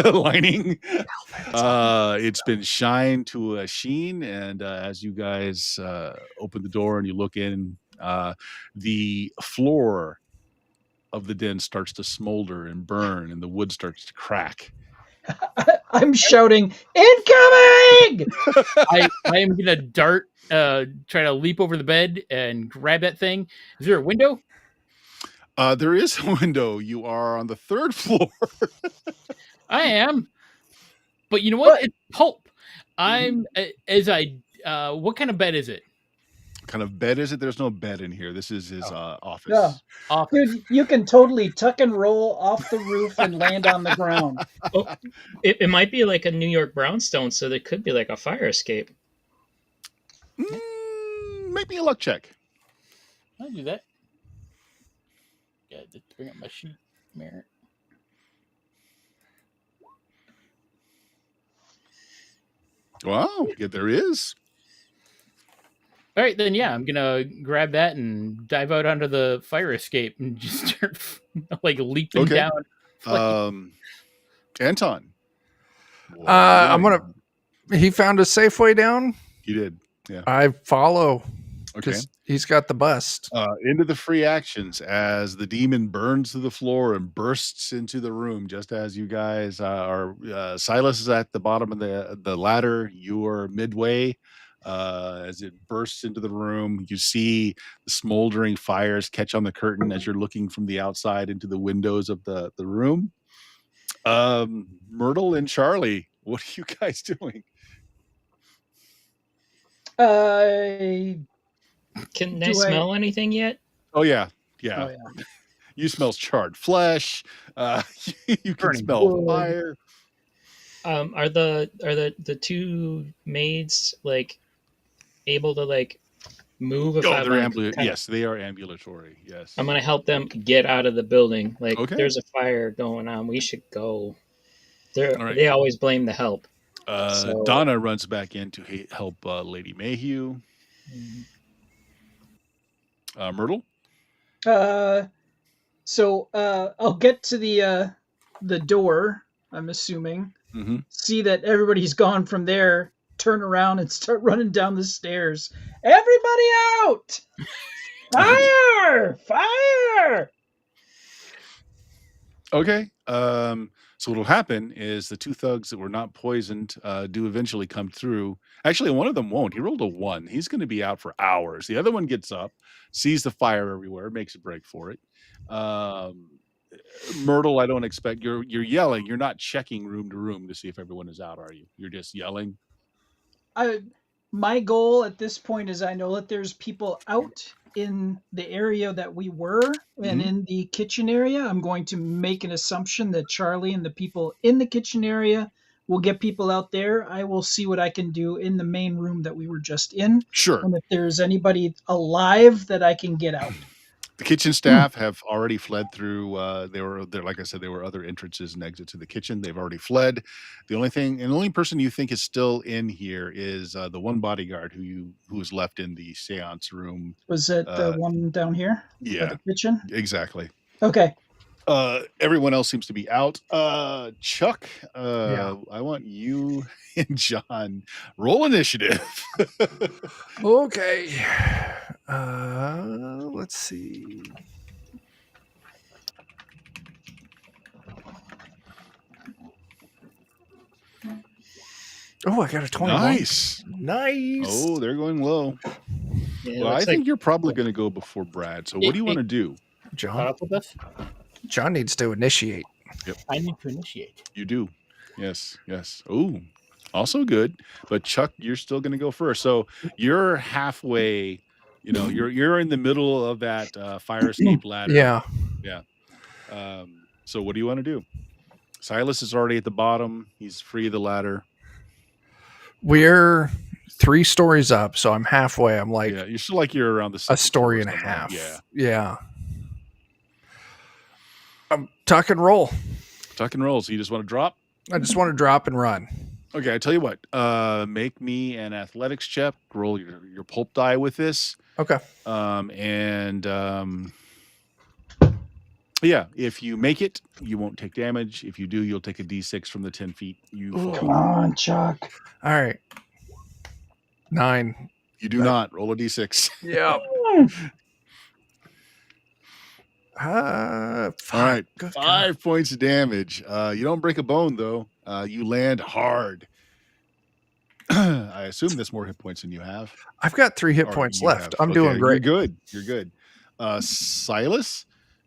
lining. It's been shined to a sheen, and as you guys open the door and you look in, the floor of the den starts to smolder and burn, and the wood starts to crack. I'm shouting, incoming! I am gonna dart, try to leap over the bed and grab that thing. Is there a window? There is a window. You are on the third floor. I am, but you know what? It's pulp. I'm as I. What kind of bed is it? What kind of bed is it? There's no bed in here. This is his office. Yeah. Office. Dude, you can totally tuck and roll off the roof and land on the ground. Oh, it might be like a New York brownstone, so there could be like a fire escape. Make me a luck check. I'll do that. Yeah, just bring up my sheet mirror. Wow, yeah, there is. All right, then yeah, I'm gonna grab that and dive out onto the fire escape and just start like leaping Okay. down. Anton. I'm gonna. He found a safe way down. You did. Yeah. I follow Okay. because he's got the bust. Into the free actions as the demon burns to the floor and bursts into the room just as you guys are. Silas is at the bottom of the ladder. You are midway. As it bursts into the room, you see the smoldering fires catch on the curtain as you're looking from the outside into the windows of the room. Myrtle and Charlie, what are you guys doing? Can I smell anything yet? Oh yeah. Oh, yeah. You smell charred flesh. You can Burning smell wood. fire. Are the two maids like able to like move if Oh, they're I'm like, yes, they are ambulatory. Yes. I'm gonna help them get out of the building. Like Okay. there's a fire going on. We should go. All right. They always blame the help. Donna runs back in to help Lady Mayhew. Myrtle. So I'll get to the door, I'm assuming. Mm-hmm. See that everybody's gone from there, turn around and start running down the stairs. Everybody out! Fire! Fire! Okay. So what'll happen is the two thugs that were not poisoned do eventually come through. Actually, one of them won't. He rolled a 1. He's going to be out for hours. The other one gets up, sees the fire everywhere, makes a break for it. Myrtle, I don't expect you're yelling. You're not checking room to room to see if everyone is out, are you? You're just yelling. My goal at this point is I know that there's people out in the area that we were and in the kitchen area. I'm going to make an assumption that Charlie and the people in the kitchen area we'll get people out there. I will see what I can do in the main room that we were just in. Sure. And if there's anybody alive that I can get out. The kitchen staff have already fled through. They were there, like I said, there were other entrances and exits to the kitchen. They've already fled. The only person you think is still in here is the one bodyguard who was left in the seance room. Was it the one down here? Yeah, At the kitchen? exactly. Okay. Everyone else seems to be out. Chuck, Yeah. I want you and John roll initiative. Okay. Let's see. Oh, I got a 21. Nice. Nice. Oh, they're going low. Yeah, Well, I looks think like you're probably going to go before Brad. So, what do you want to do? Caught John. up with us? John needs to initiate. I need to initiate. You do. Yes. Yes. Oh, also good. But Chuck, you're still going to go first. So you're halfway. You know, you're in the middle of that fire escape ladder. Yeah. Yeah. So what do you want to do? Silas is already at the bottom. He's free of the ladder. We're 3 stories up, so I'm halfway. I'm like Yeah, you're still like you're around the a second story floor and a somewhere. half. Yeah. Yeah. Tuck and roll. Tuck and roll. So you just want to drop? I just want to drop and run. Okay, I tell you what. Make me an athletics check. Roll your pulp die with this. Okay. Yeah, if you make it, you won't take damage. If you do, you'll take a d6 from the 10 feet you fall. Come on, Chuck. All right. 9. You do not. Roll a d6. Yeah. All right. 5 points of damage. You don't break a bone, though. You land hard. I assume that's more hit points than you have. I've got 3 hit Or points you left. have. I'm Okay, doing great. You're good. You're good. Silas,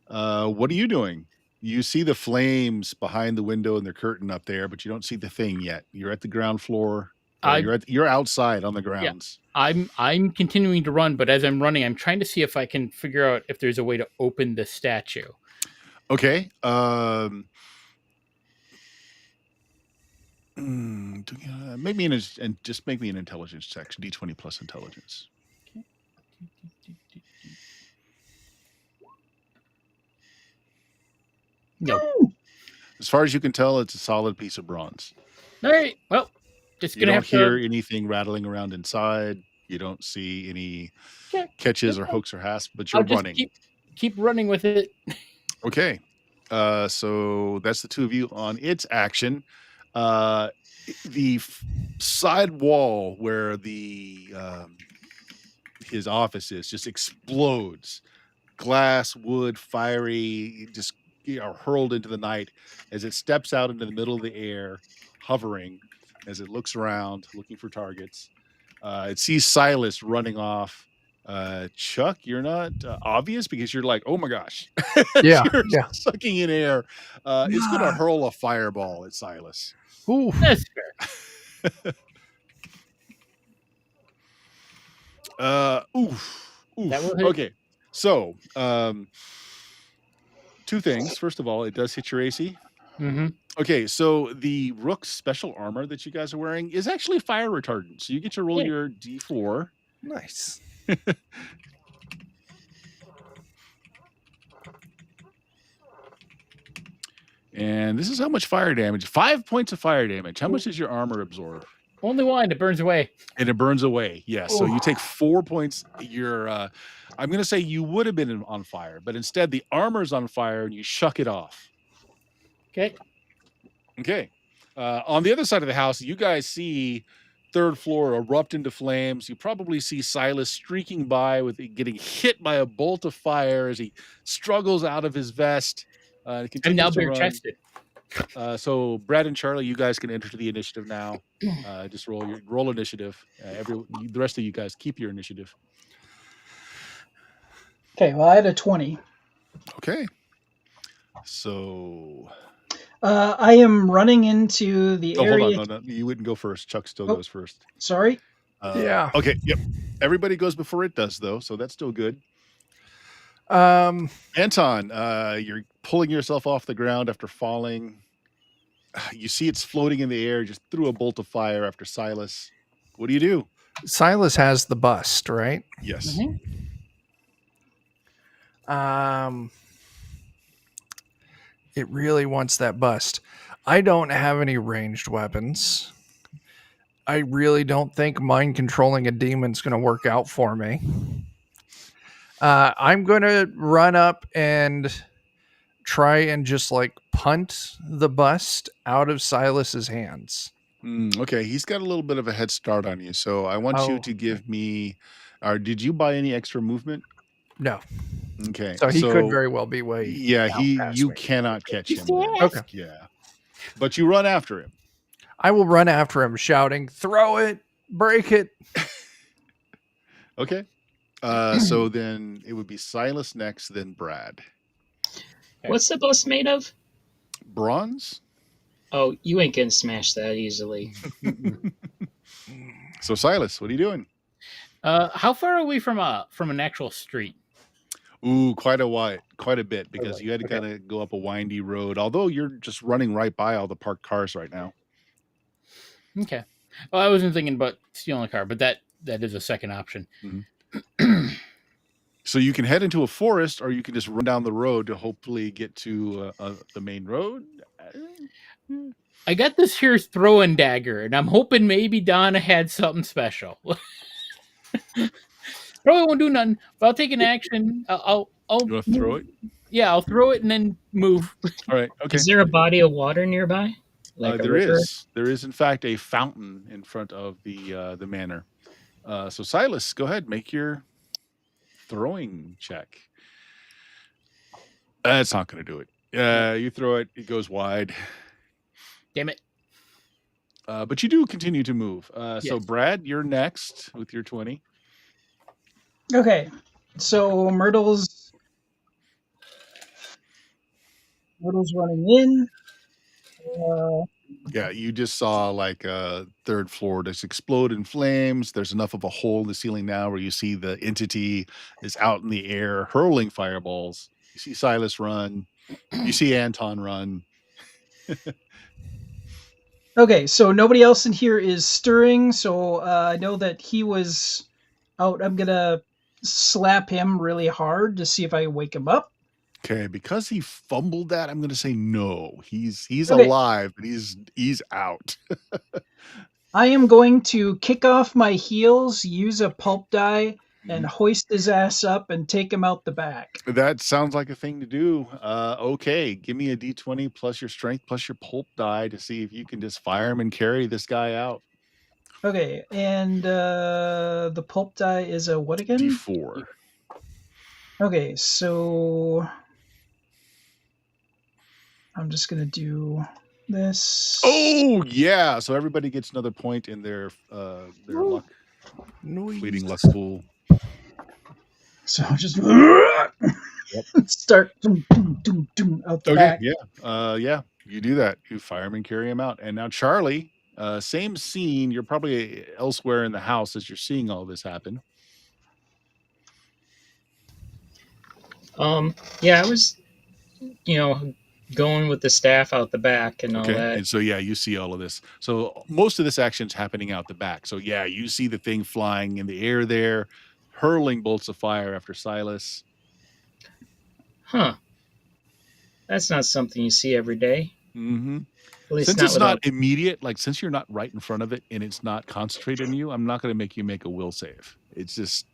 what are you doing? You see the flames behind the window and the curtain up there, but you don't see the thing yet. You're at the ground floor. You're outside on the grounds. I'm continuing to run, but as I'm running, I'm trying to see if I can figure out if there's a way to open the statue. Okay. Make me make me an intelligence check. D20 plus intelligence. No. As far as you can tell, it's a solid piece of bronze. All right. Well, just You gonna don't have hear to. anything rattling around inside. You don't see any Okay. catches or hooks or hasps, but you're I'll just running. keep running with it. Okay. So that's the two of you on its action. The side wall where his office is just explodes. Glass, wood, fiery, just hurled into the night as it steps out into the middle of the air, hovering as it looks around, looking for targets. It sees Silas running off. Chuck, you're not obvious because you're like, oh my gosh. Yeah, You're yeah. sucking in air. It's going to hurl a fireball at Silas. Ooh. That's fair. Oof. That will hit. Okay. So, 2 things. First of all, it does hit your AC. Mm-hmm. Okay, so the Rook's special armor that you guys are wearing is actually fire retardant. So you get to roll your D4. Nice. And this is how much fire damage. 5 points of fire damage. How much does your armor absorb? Only one. It burns away. And it burns away. Yes. So you take 4 points. I'm going to say you would have been on fire, but instead the armor's on fire and you shuck it off. Okay. Okay. On the other side of the house, you guys see 3rd floor erupt into flames. You probably see Silas streaking by with getting hit by a bolt of fire as he struggles out of his vest. I'm now bare chested. So Brad and Charlie, you guys can enter the initiative now. Just roll initiative. The rest of you guys keep your initiative. Okay, well, I had a 20. Okay. So I am running into the area. Hold on. No, you wouldn't go first. Chuck still goes first. Sorry? Yeah. Okay. Yep. Everybody goes before it does, though, so that's still good. Um, Anton, you're pulling yourself off the ground after falling. You see it's floating in the air, just threw a bolt of fire after Silas. What do you do? Silas has the bust, right? Yes. It really wants that bust. I don't have any ranged weapons. I really don't think mind controlling a demon's going to work out for me. I'm going to run up and try and just like punt the bust out of Silas's hands. Okay, he's got a little bit of a head start on you, so I want you to give me. Or did you buy any extra movement? No. Okay, So he could very well be way yeah, out past you me. cannot catch him. Yeah. Then. Okay. Yeah, but you run after him. I will run after him shouting, "Throw it, break it." Okay. So then it would be Silas next, then Brad. What's the bust made of? Bronze. Oh, you ain't getting smashed that easily. So Silas, what are you doing? How far are we from an actual street? Ooh, quite a bit, because you had to kind of go up a windy road. Although you're just running right by all the parked cars right now. Okay. Well, I wasn't thinking about stealing a car, but that is a second option. So you can head into a forest, or you can just run down the road to hopefully get to the main road. I got this here throwing dagger, and I'm hoping maybe Donna had something special. Probably won't do nothing, but I'll take an action. I'll You want to throw it? Yeah, I'll throw it and then move. All right. Okay. Is there a body of water nearby? Like a there river? is. There is, in fact, a fountain in front of the manor. So Silas, go ahead, make your throwing check. That's not going to do it. You throw it, it goes wide. Damn it. But you do continue to move. So Yes. Brad, you're next with your 20. Okay, so Myrtle's running in. Yeah, you just saw like third floor just explode in flames. There's enough of a hole in the ceiling now where you see the entity is out in the air hurling fireballs. You see Silas run. You see Anton run. Okay, so nobody else in here is stirring, so I know that he was out. I'm gonna slap him really hard to see if I wake him up. Okay, because he fumbled that, I'm going to say no. He's Okay. alive, but he's out. I am going to kick off my heels, use a pulp die, and hoist his ass up and take him out the back. That sounds like a thing to do. Okay, give me a D20 plus your strength plus your pulp die to see if you can just fire him and carry this guy out. Okay, and the pulp die is a what again? D4. Okay, so I'm just gonna do this. Oh yeah! So everybody gets another point in their luck, fleeting luck pool. So just start out the back. Yeah. You do that. You fire him and carry him out. And now Charlie, same scene. You're probably elsewhere in the house as you're seeing all this happen. Yeah, I was, going with the staff out the back and all that. And so you see all of this. So most of this action's happening out the back. So you see the thing flying in the air there, hurling bolts of fire after Silas. Huh. That's not something you see every day. Mm-hmm. At least Since not it's without... not immediate, like since you're not right in front of it and it's not concentrated on you, I'm not going to make you make a will save. It's just,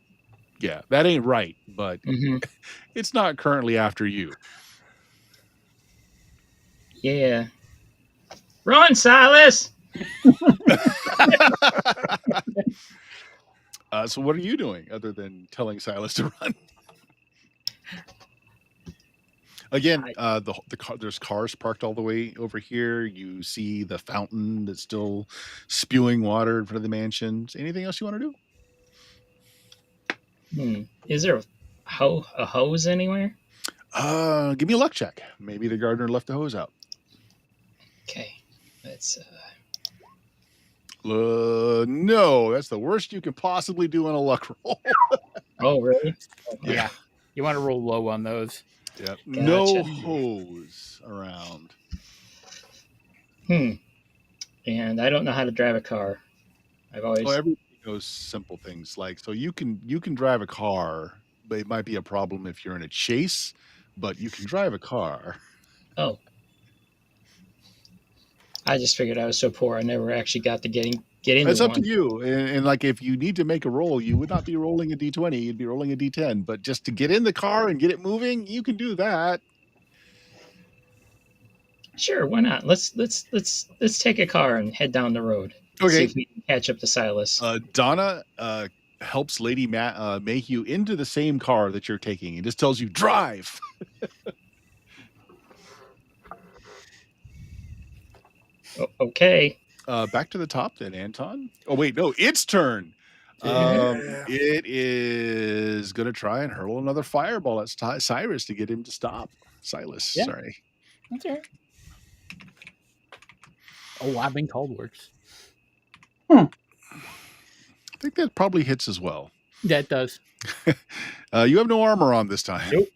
that ain't right, but it's not currently after you. Yeah. Run, Silas! So what are you doing other than telling Silas to run? Again, there's cars parked all the way over here. You see the fountain that's still spewing water in front of the mansions. Anything else you want to do? Is there a hose anywhere? Give me a luck check. Maybe the gardener left the hose out. Okay. Let's... No, that's the worst you can possibly do on a luck roll. Oh, really? Yeah. You want to roll low on those. Yep. Gotcha. No hose around. And I don't know how to drive a car. I've Oh, always. everybody knows simple things like so you can drive a car, but it might be a problem if you're in a chase, but you can drive a car. Oh, I just figured I was so poor I never actually got to get into It's up to one. you. And like if you need to make a roll, you would not be rolling a d20, you'd be rolling a d10. But just to get in the car and get it moving, you can do that. Sure, why not? Let's take a car and head down the road. See Okay. if we can catch up to Silas. Donna helps Lady Mayhew into the same car that you're taking and just tells you drive. Okay. Back to the top then, Anton. Oh wait, no, it's turn. Yeah. It is gonna try and hurl another fireball at Cyrus to get him to stop. Silas, Yeah. sorry. That's all right. Oh, I've been called worse. I think that probably hits as well. That does. You have no armor on this time. Nope.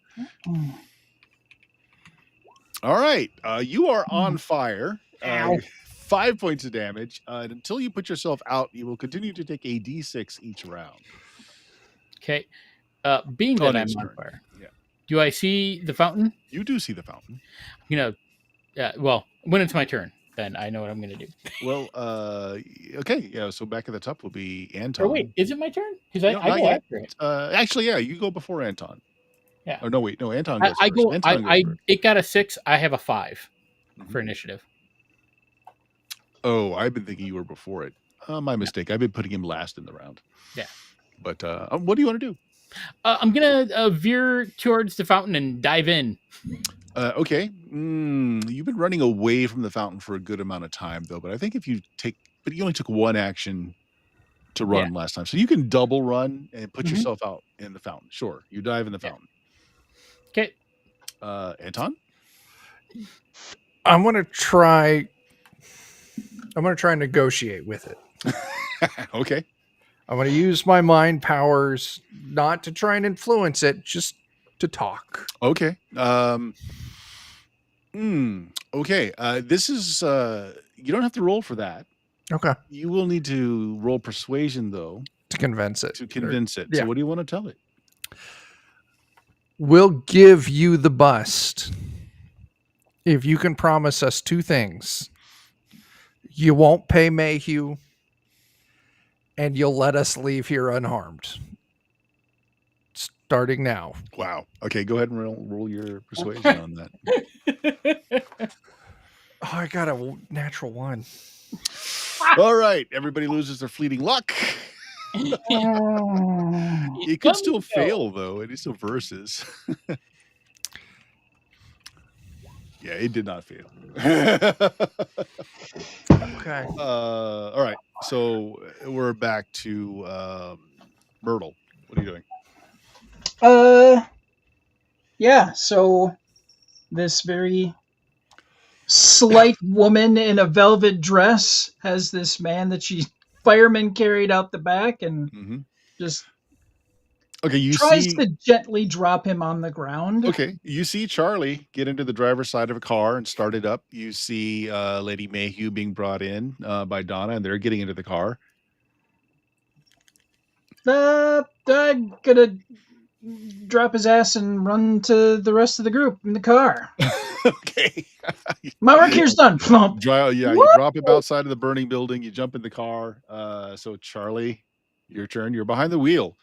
All right. You are on fire. Ow. 5 points of damage. Until you put yourself out, you will continue to take a d6 each round. Okay. Being that I'm next on turn. fire, Yeah. do I see the fountain? You do see the fountain. Well, when it's my turn, then I know what I'm going to do. Well, okay. Yeah. So back at the top will be Anton. Or wait, is it my turn? Because No, I not go yet. after it. Actually, yeah, you go before Anton. Yeah. Oh no, wait, no, Anton goes I first. go. Anton goes first. It got a 6. I have a 5 for initiative. Oh, I've been thinking you were before it. My mistake. I've been putting him last in the round. Yeah. But what do you want to do? I'm gonna veer towards the fountain and dive in. Okay. You've been running away from the fountain for a good amount of time, though. But I think but you only took one action to run last time, so you can double run and put yourself out in the fountain. Sure, you dive in the fountain. Okay. Anton. I'm gonna try and negotiate with it. Okay. I'm going to use my mind powers not to try and influence it, just to talk. Okay. Okay. This is you don't have to roll for that. Okay. You will need to roll persuasion though To convince it. it. Yeah. So what do you want to tell it? We'll give you the bust if you can promise us 2 things. You won't pay Mayhew, and you'll let us leave here unharmed. Starting now. Wow. Okay, go ahead and roll your persuasion on that. Oh, I got a natural 1. All right, everybody loses their fleeting luck. It could still fail though. It is still versus. Yeah, it did not fail. Okay. All right. So we're back to Myrtle. What are you doing? Yeah, so this very slight woman in a velvet dress has this man that fireman carried out the back and just tries to gently drop him on the ground. Okay, you see Charlie get into the driver's side of a car and start it up. You see Lady Mayhew being brought in by Donna, and they're getting into the car. I'm gonna drop his ass and run to the rest of the group in the car. Okay. My work here's done. Plump. You drop him outside of the burning building. You jump in the car. So Charlie, your turn. You're behind the wheel.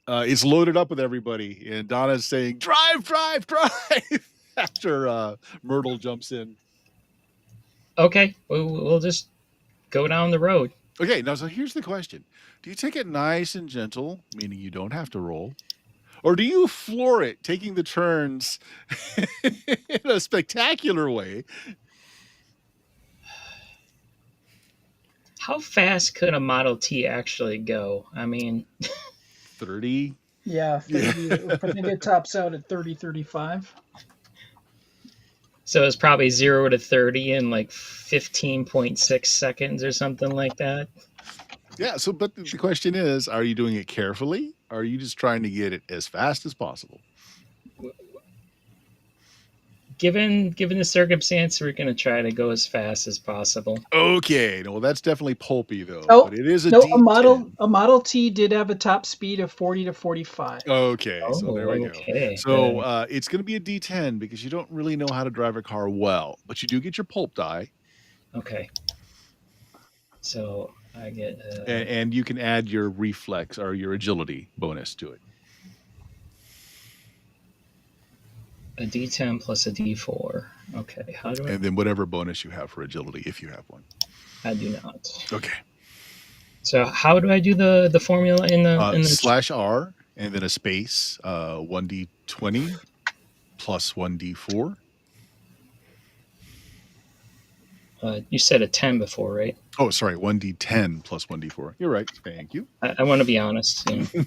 It's loaded up with everybody, and Donna's saying, "Drive, drive, drive!" After Myrtle jumps in. Okay, we'll just go down the road. Okay, now so here's the question: do you take it nice and gentle, meaning you don't have to roll, or do you floor it, taking the turns in a spectacular way? How fast could a Model T actually go? I mean, 30. Yeah, 30, I think it tops out at 30, 35. So it's probably 0 to 30 in like 15.6 seconds or something like that. Yeah, but the question is, are you doing it carefully? Or are you just trying to get it as fast as possible? given the circumstance, we're gonna try to go as fast as possible. Okay, no, well, that's definitely pulpy though, Oh, but it is a no, D10. a Model T did have a top speed of 40 to 45. Okay, so there we Oh, go. okay. So it's going to be a D10 because you don't really know how to drive a car well, but you do get your pulp die, Okay. So I get and you can add your reflex or your agility bonus to it. a D10 plus a D4. Okay. How do I? And then whatever bonus you have for agility, if you have one. I do not. Okay. So how do I do the formula in the /R and then a space, 1d20 plus 1d4. You said a 10 before, right? Oh, sorry, 1d10 plus 1d4. You're right. Thank you. I want to be honest. You know.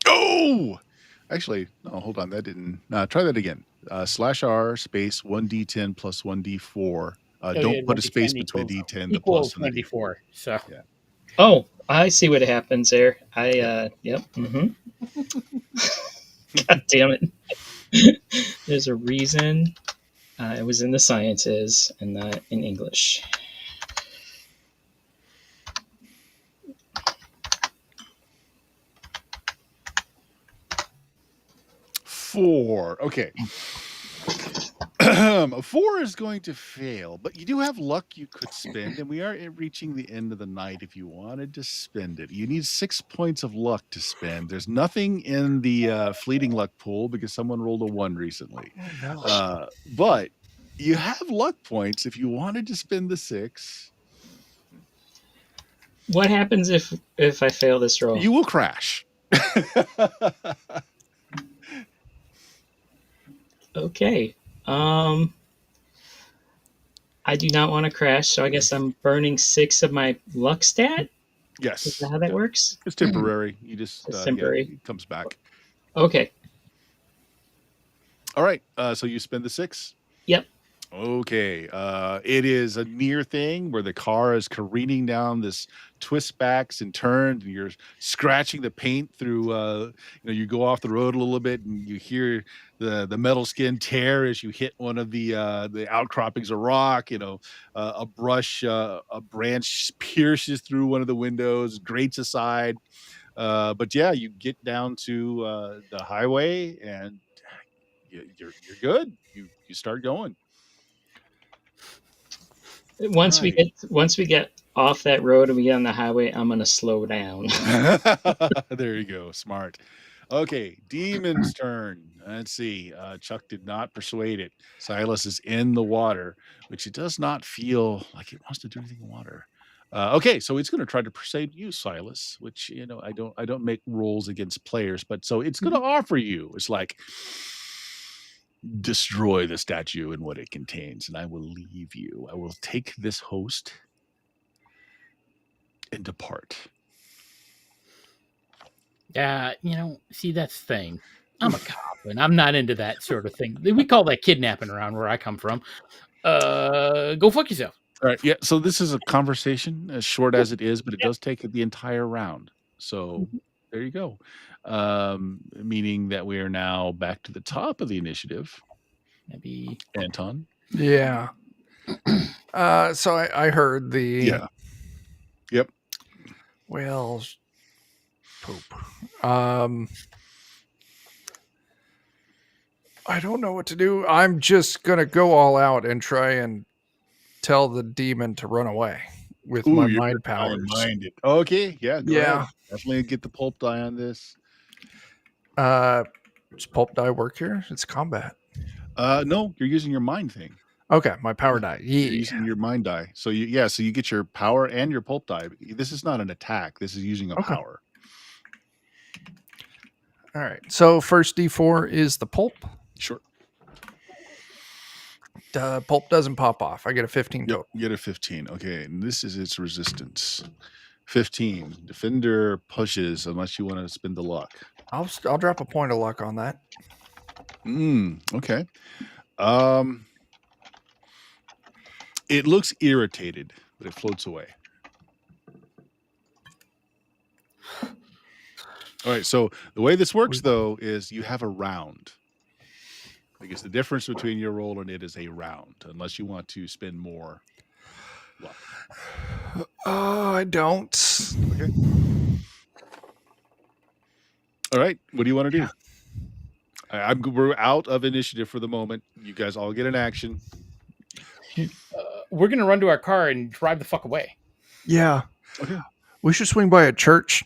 Oh! Actually, no, hold on. That didn't. Try that again. /R space 1d10 plus 1d4. Don't put a space between the D10, the equals plus, and the 24. So Yeah. Oh, I see what happens there. Yep. Mm-hmm. God damn it. There's a reason it was in the sciences and not in English. Four. Okay. 4 is going to fail, but you do have luck you could spend, and we are reaching the end of the night if you wanted to spend it. You need 6 points of luck to spend. There's nothing in the fleeting luck pool because someone rolled a 1 recently. But you have luck points if you wanted to spend the 6. What happens if I fail this roll? You will crash. Okay. I do not want to crash, so I guess I'm burning 6 of my luck stat. Yes. Is that how that works? It's temporary. You just It's temporary. it comes back. Okay. All right. So you spend the 6. Yep. Okay. It is a near thing where the car is careening down this twist backs and turns, and you're scratching the paint through. You go off the road a little bit, and you hear the metal skin tear as you hit one of the outcroppings of rock. A branch pierces through one of the windows, grates aside. But yeah, you get down to the highway, and you're good. You start going. Once we get off that road and we get on the highway, I'm gonna slow down. There you go. Smart. Okay, Demon's turn. Let's see. Chuck did not persuade it. Silas is in the water, which it does not feel like it wants to do anything in water. Okay, so it's going to try to persuade you, Silas. Which I don't make rules against players, but so it's going to offer you. It's like, destroy the statue and what it contains, and I will leave you. I will take this host and depart. yeah, see, that's the thing. I'm a cop, and I'm not into that sort of thing. We call that kidnapping around where I come from. Go fuck yourself. All right. Yeah. So this is a conversation, as short as it is, but it does take the entire round. So there you go. Meaning that we are now back to the top of the initiative. Maybe Anton. Yeah. So I heard the. Yeah. Yep. Well, poop. I don't know what to do. I'm just gonna go all out and try and tell the demon to run away with my mind powers. Okay. Yeah. Go Yeah. ahead. Definitely get the pulp die on this. Does pulp die work here? It's combat. No, you're using your mind thing. Okay, my power die. Yeah. You're using your mind die. So you get your power and your pulp die. This is not an attack. This is using a power. All right. So first D4 is the pulp. Sure. Pulp doesn't pop off. I get a 15 total. You get a 15. Okay, and this is its resistance. 15. Defender pushes unless you want to spend the luck. I'll drop a point of luck on that. Okay. It looks irritated, but it floats away. All right. So the way this works, though, is you have a round. I guess the difference between your roll and it is a round, unless you want to spend more luck. Oh, I don't. Okay. All right. What do you want to do? We're out of initiative for the moment. You guys all get an action. We're gonna run to our car and drive the fuck away. Yeah. Okay. We should swing by a church.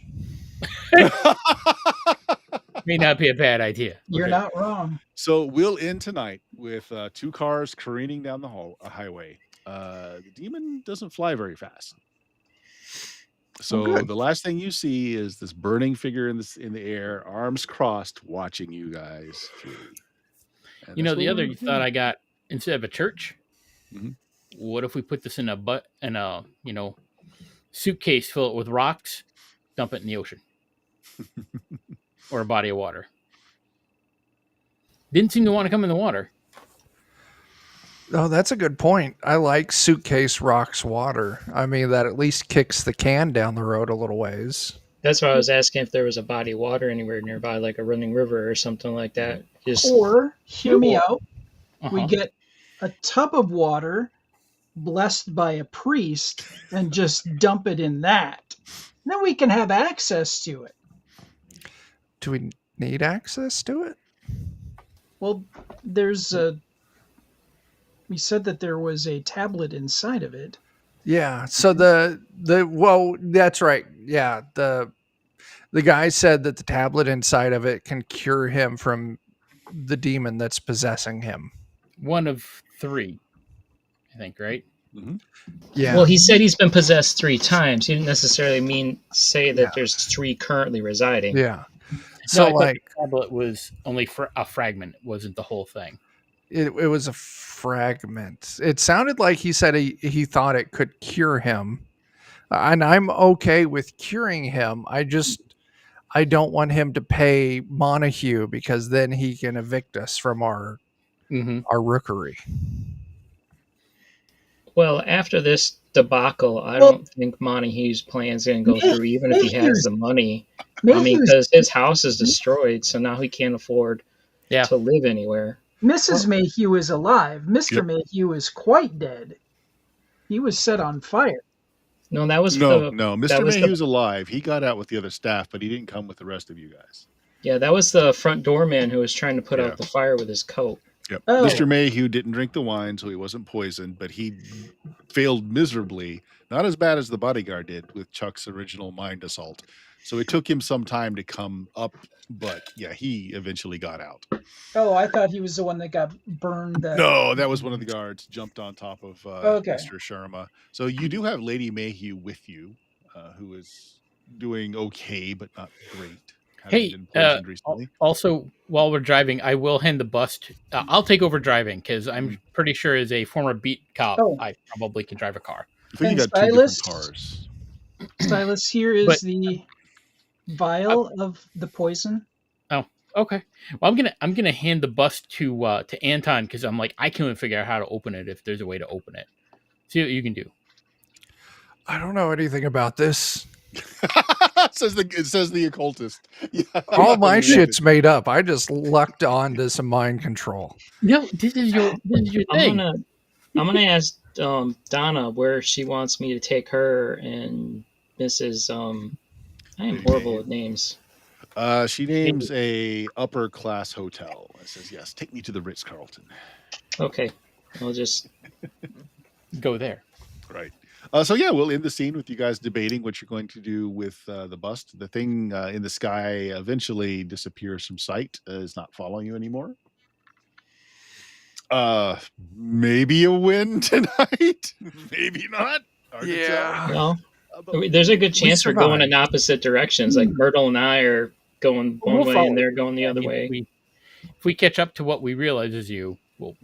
May not be a bad idea. You're Okay. not wrong. So we'll end tonight with 2 cars careening down the highway. The demon doesn't fly very fast. So good. the last thing you see is this burning figure in the air, arms crossed, watching you guys flee. And You know, that's the what other we're thought doing. I got instead of a church, Mhm. what if we put this in a suitcase, fill it with rocks, dump it in the ocean or a body of water? Didn't seem to want to come in the water. Oh, that's a good point. I like suitcase rocks water. I mean, that at least kicks the can down the road a little ways. That's why I was asking if there was a body of water anywhere nearby, like a running river or something like that. Just Or, hear me out, we Uh-huh. get a tub of water blessed by a priest and just dump it in that. Then we can have access to it. Do we need access to it? Well, we said that there was a tablet inside of it. Yeah. So well, that's right. Yeah. The guy said that the tablet inside of it can cure him from the demon that's possessing him. One of 3, I think, right? Mhm. Yeah. Well, he said he's been possessed 3 times. He didn't necessarily say that there's 3 currently residing. Yeah. No, So I thought like the tablet was only a fragment. It wasn't the whole thing. it was a fragment. It sounded like he said he thought it could cure him. And I'm okay with curing him. I don't want him to pay Montague because then he can evict us from our rookery. Well, after this debacle, I don't think Montague's plan's going to go through, even if he has the money. I mean, because his house is destroyed, so now he can't afford to live anywhere. Mrs. Mayhew is alive. Mr. Mayhew is quite dead. He was set on fire. No, that was no. Mr. Mayhew's alive. He got out with the other staff, but he didn't come with the rest of you guys. Yeah, that was the front doorman who was trying to put out the fire with his coat. Yep. Oh. Mr. Mayhew didn't drink the wine, so he wasn't poisoned, but he failed miserably. Not as bad as the bodyguard did with Chuck's original mind assault. So it took him some time to come up, but yeah, he eventually got out. Oh, I thought he was the one that got burned. No, that was one of the guards jumped on top of Okay. Mr. Sharma. So you do have Lady Mayhew with you, who is doing okay, but not great. Hey, Been poisoned recently. also, while we're driving, I will hand the bus. I'll take over driving because I'm pretty sure as a former beat cop, I probably can drive a car. I think you And got 2 different cars. Silas, here is the vial of the poison. Oh, okay. Well, I'm gonna hand the bus to Anton because I'm like I can't figure out how to open it if there's a way to open it. See what you can do. I don't know anything about this. It says the occultist. Yeah, all my shit's made up. I just lucked onto some mind control. No, this is your thing. I'm gonna ask Donna where she wants me to take her and Mrs. I am horrible with names. She names a upper class hotel. It says, yes, take me to the Ritz-Carlton. Okay. I'll just go there. Right. So yeah, we'll end the scene with you guys debating what you're going to do with the bust. The thing in the sky eventually disappears from sight, is not following you anymore. Maybe a win tonight, maybe not. Well, there's a good chance we're going in opposite directions. Like Myrtle and I are going one way and they're going the other way. If we catch up to what we realize is you, we'll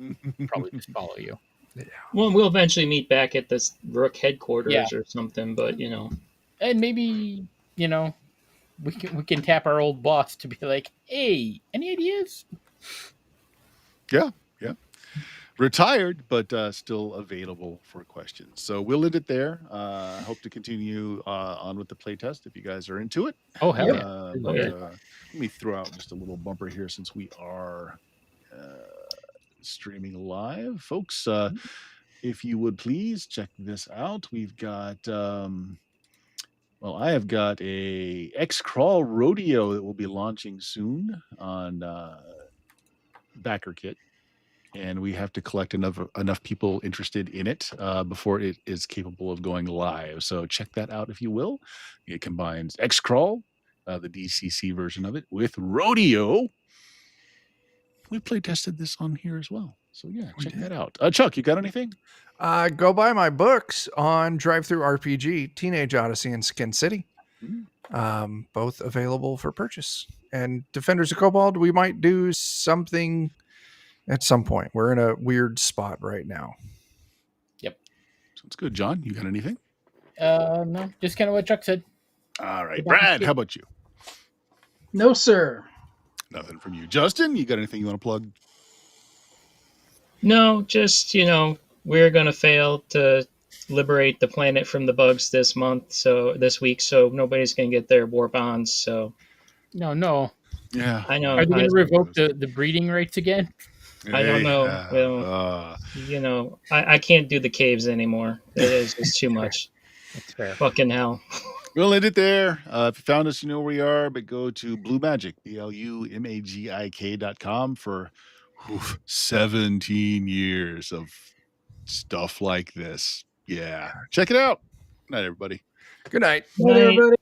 probably just follow you. Yeah. Well, we'll eventually meet back at this Rook headquarters or something, but and maybe we can tap our old boss to be like, hey, any ideas? Yeah. retired, but still available for questions. So we'll end it there. Hope to continue on with the playtest if you guys are into it. Oh, hell Yep. yeah. But yeah. let me throw out just a little bumper here since we are streaming live. Folks, if you would please check this out. We've got, I have got a X-Crawl Rodeo that will be launching soon on BackerKit. And we have to collect enough people interested in it before it is capable of going live. So check that out if you will. It combines X-Crawl, the DCC version of it, with Rodeo. We play tested this on here as well. So yeah, check that out. Chuck, you got anything? Go buy my books on Drive Through RPG, Teenage Odyssey, and Skin City. Both available for purchase. And Defenders of Cobalt, we might do something at some point. We're in a weird spot right now. Yep. Sounds good. John, you got anything? No, just kind of what Chuck said. All right. Brad, how about you? No, sir. Nothing from you. Justin, you got anything you want to plug? No, just, we're going to fail to liberate the planet from the bugs this week, so nobody's going to get their war bonds. So No. Yeah. I know. Are they going to revoke the breeding rates again? I don't know. Well, I can't do the caves anymore. It is just too much. That's fair. Fucking hell. We'll end it there. If you found us, you know where we are, but go to Blue Magic, BLUMAGIK.com for 17 years of stuff like this. Yeah. Check it out. Good night, everybody. Good night. Good night, everybody.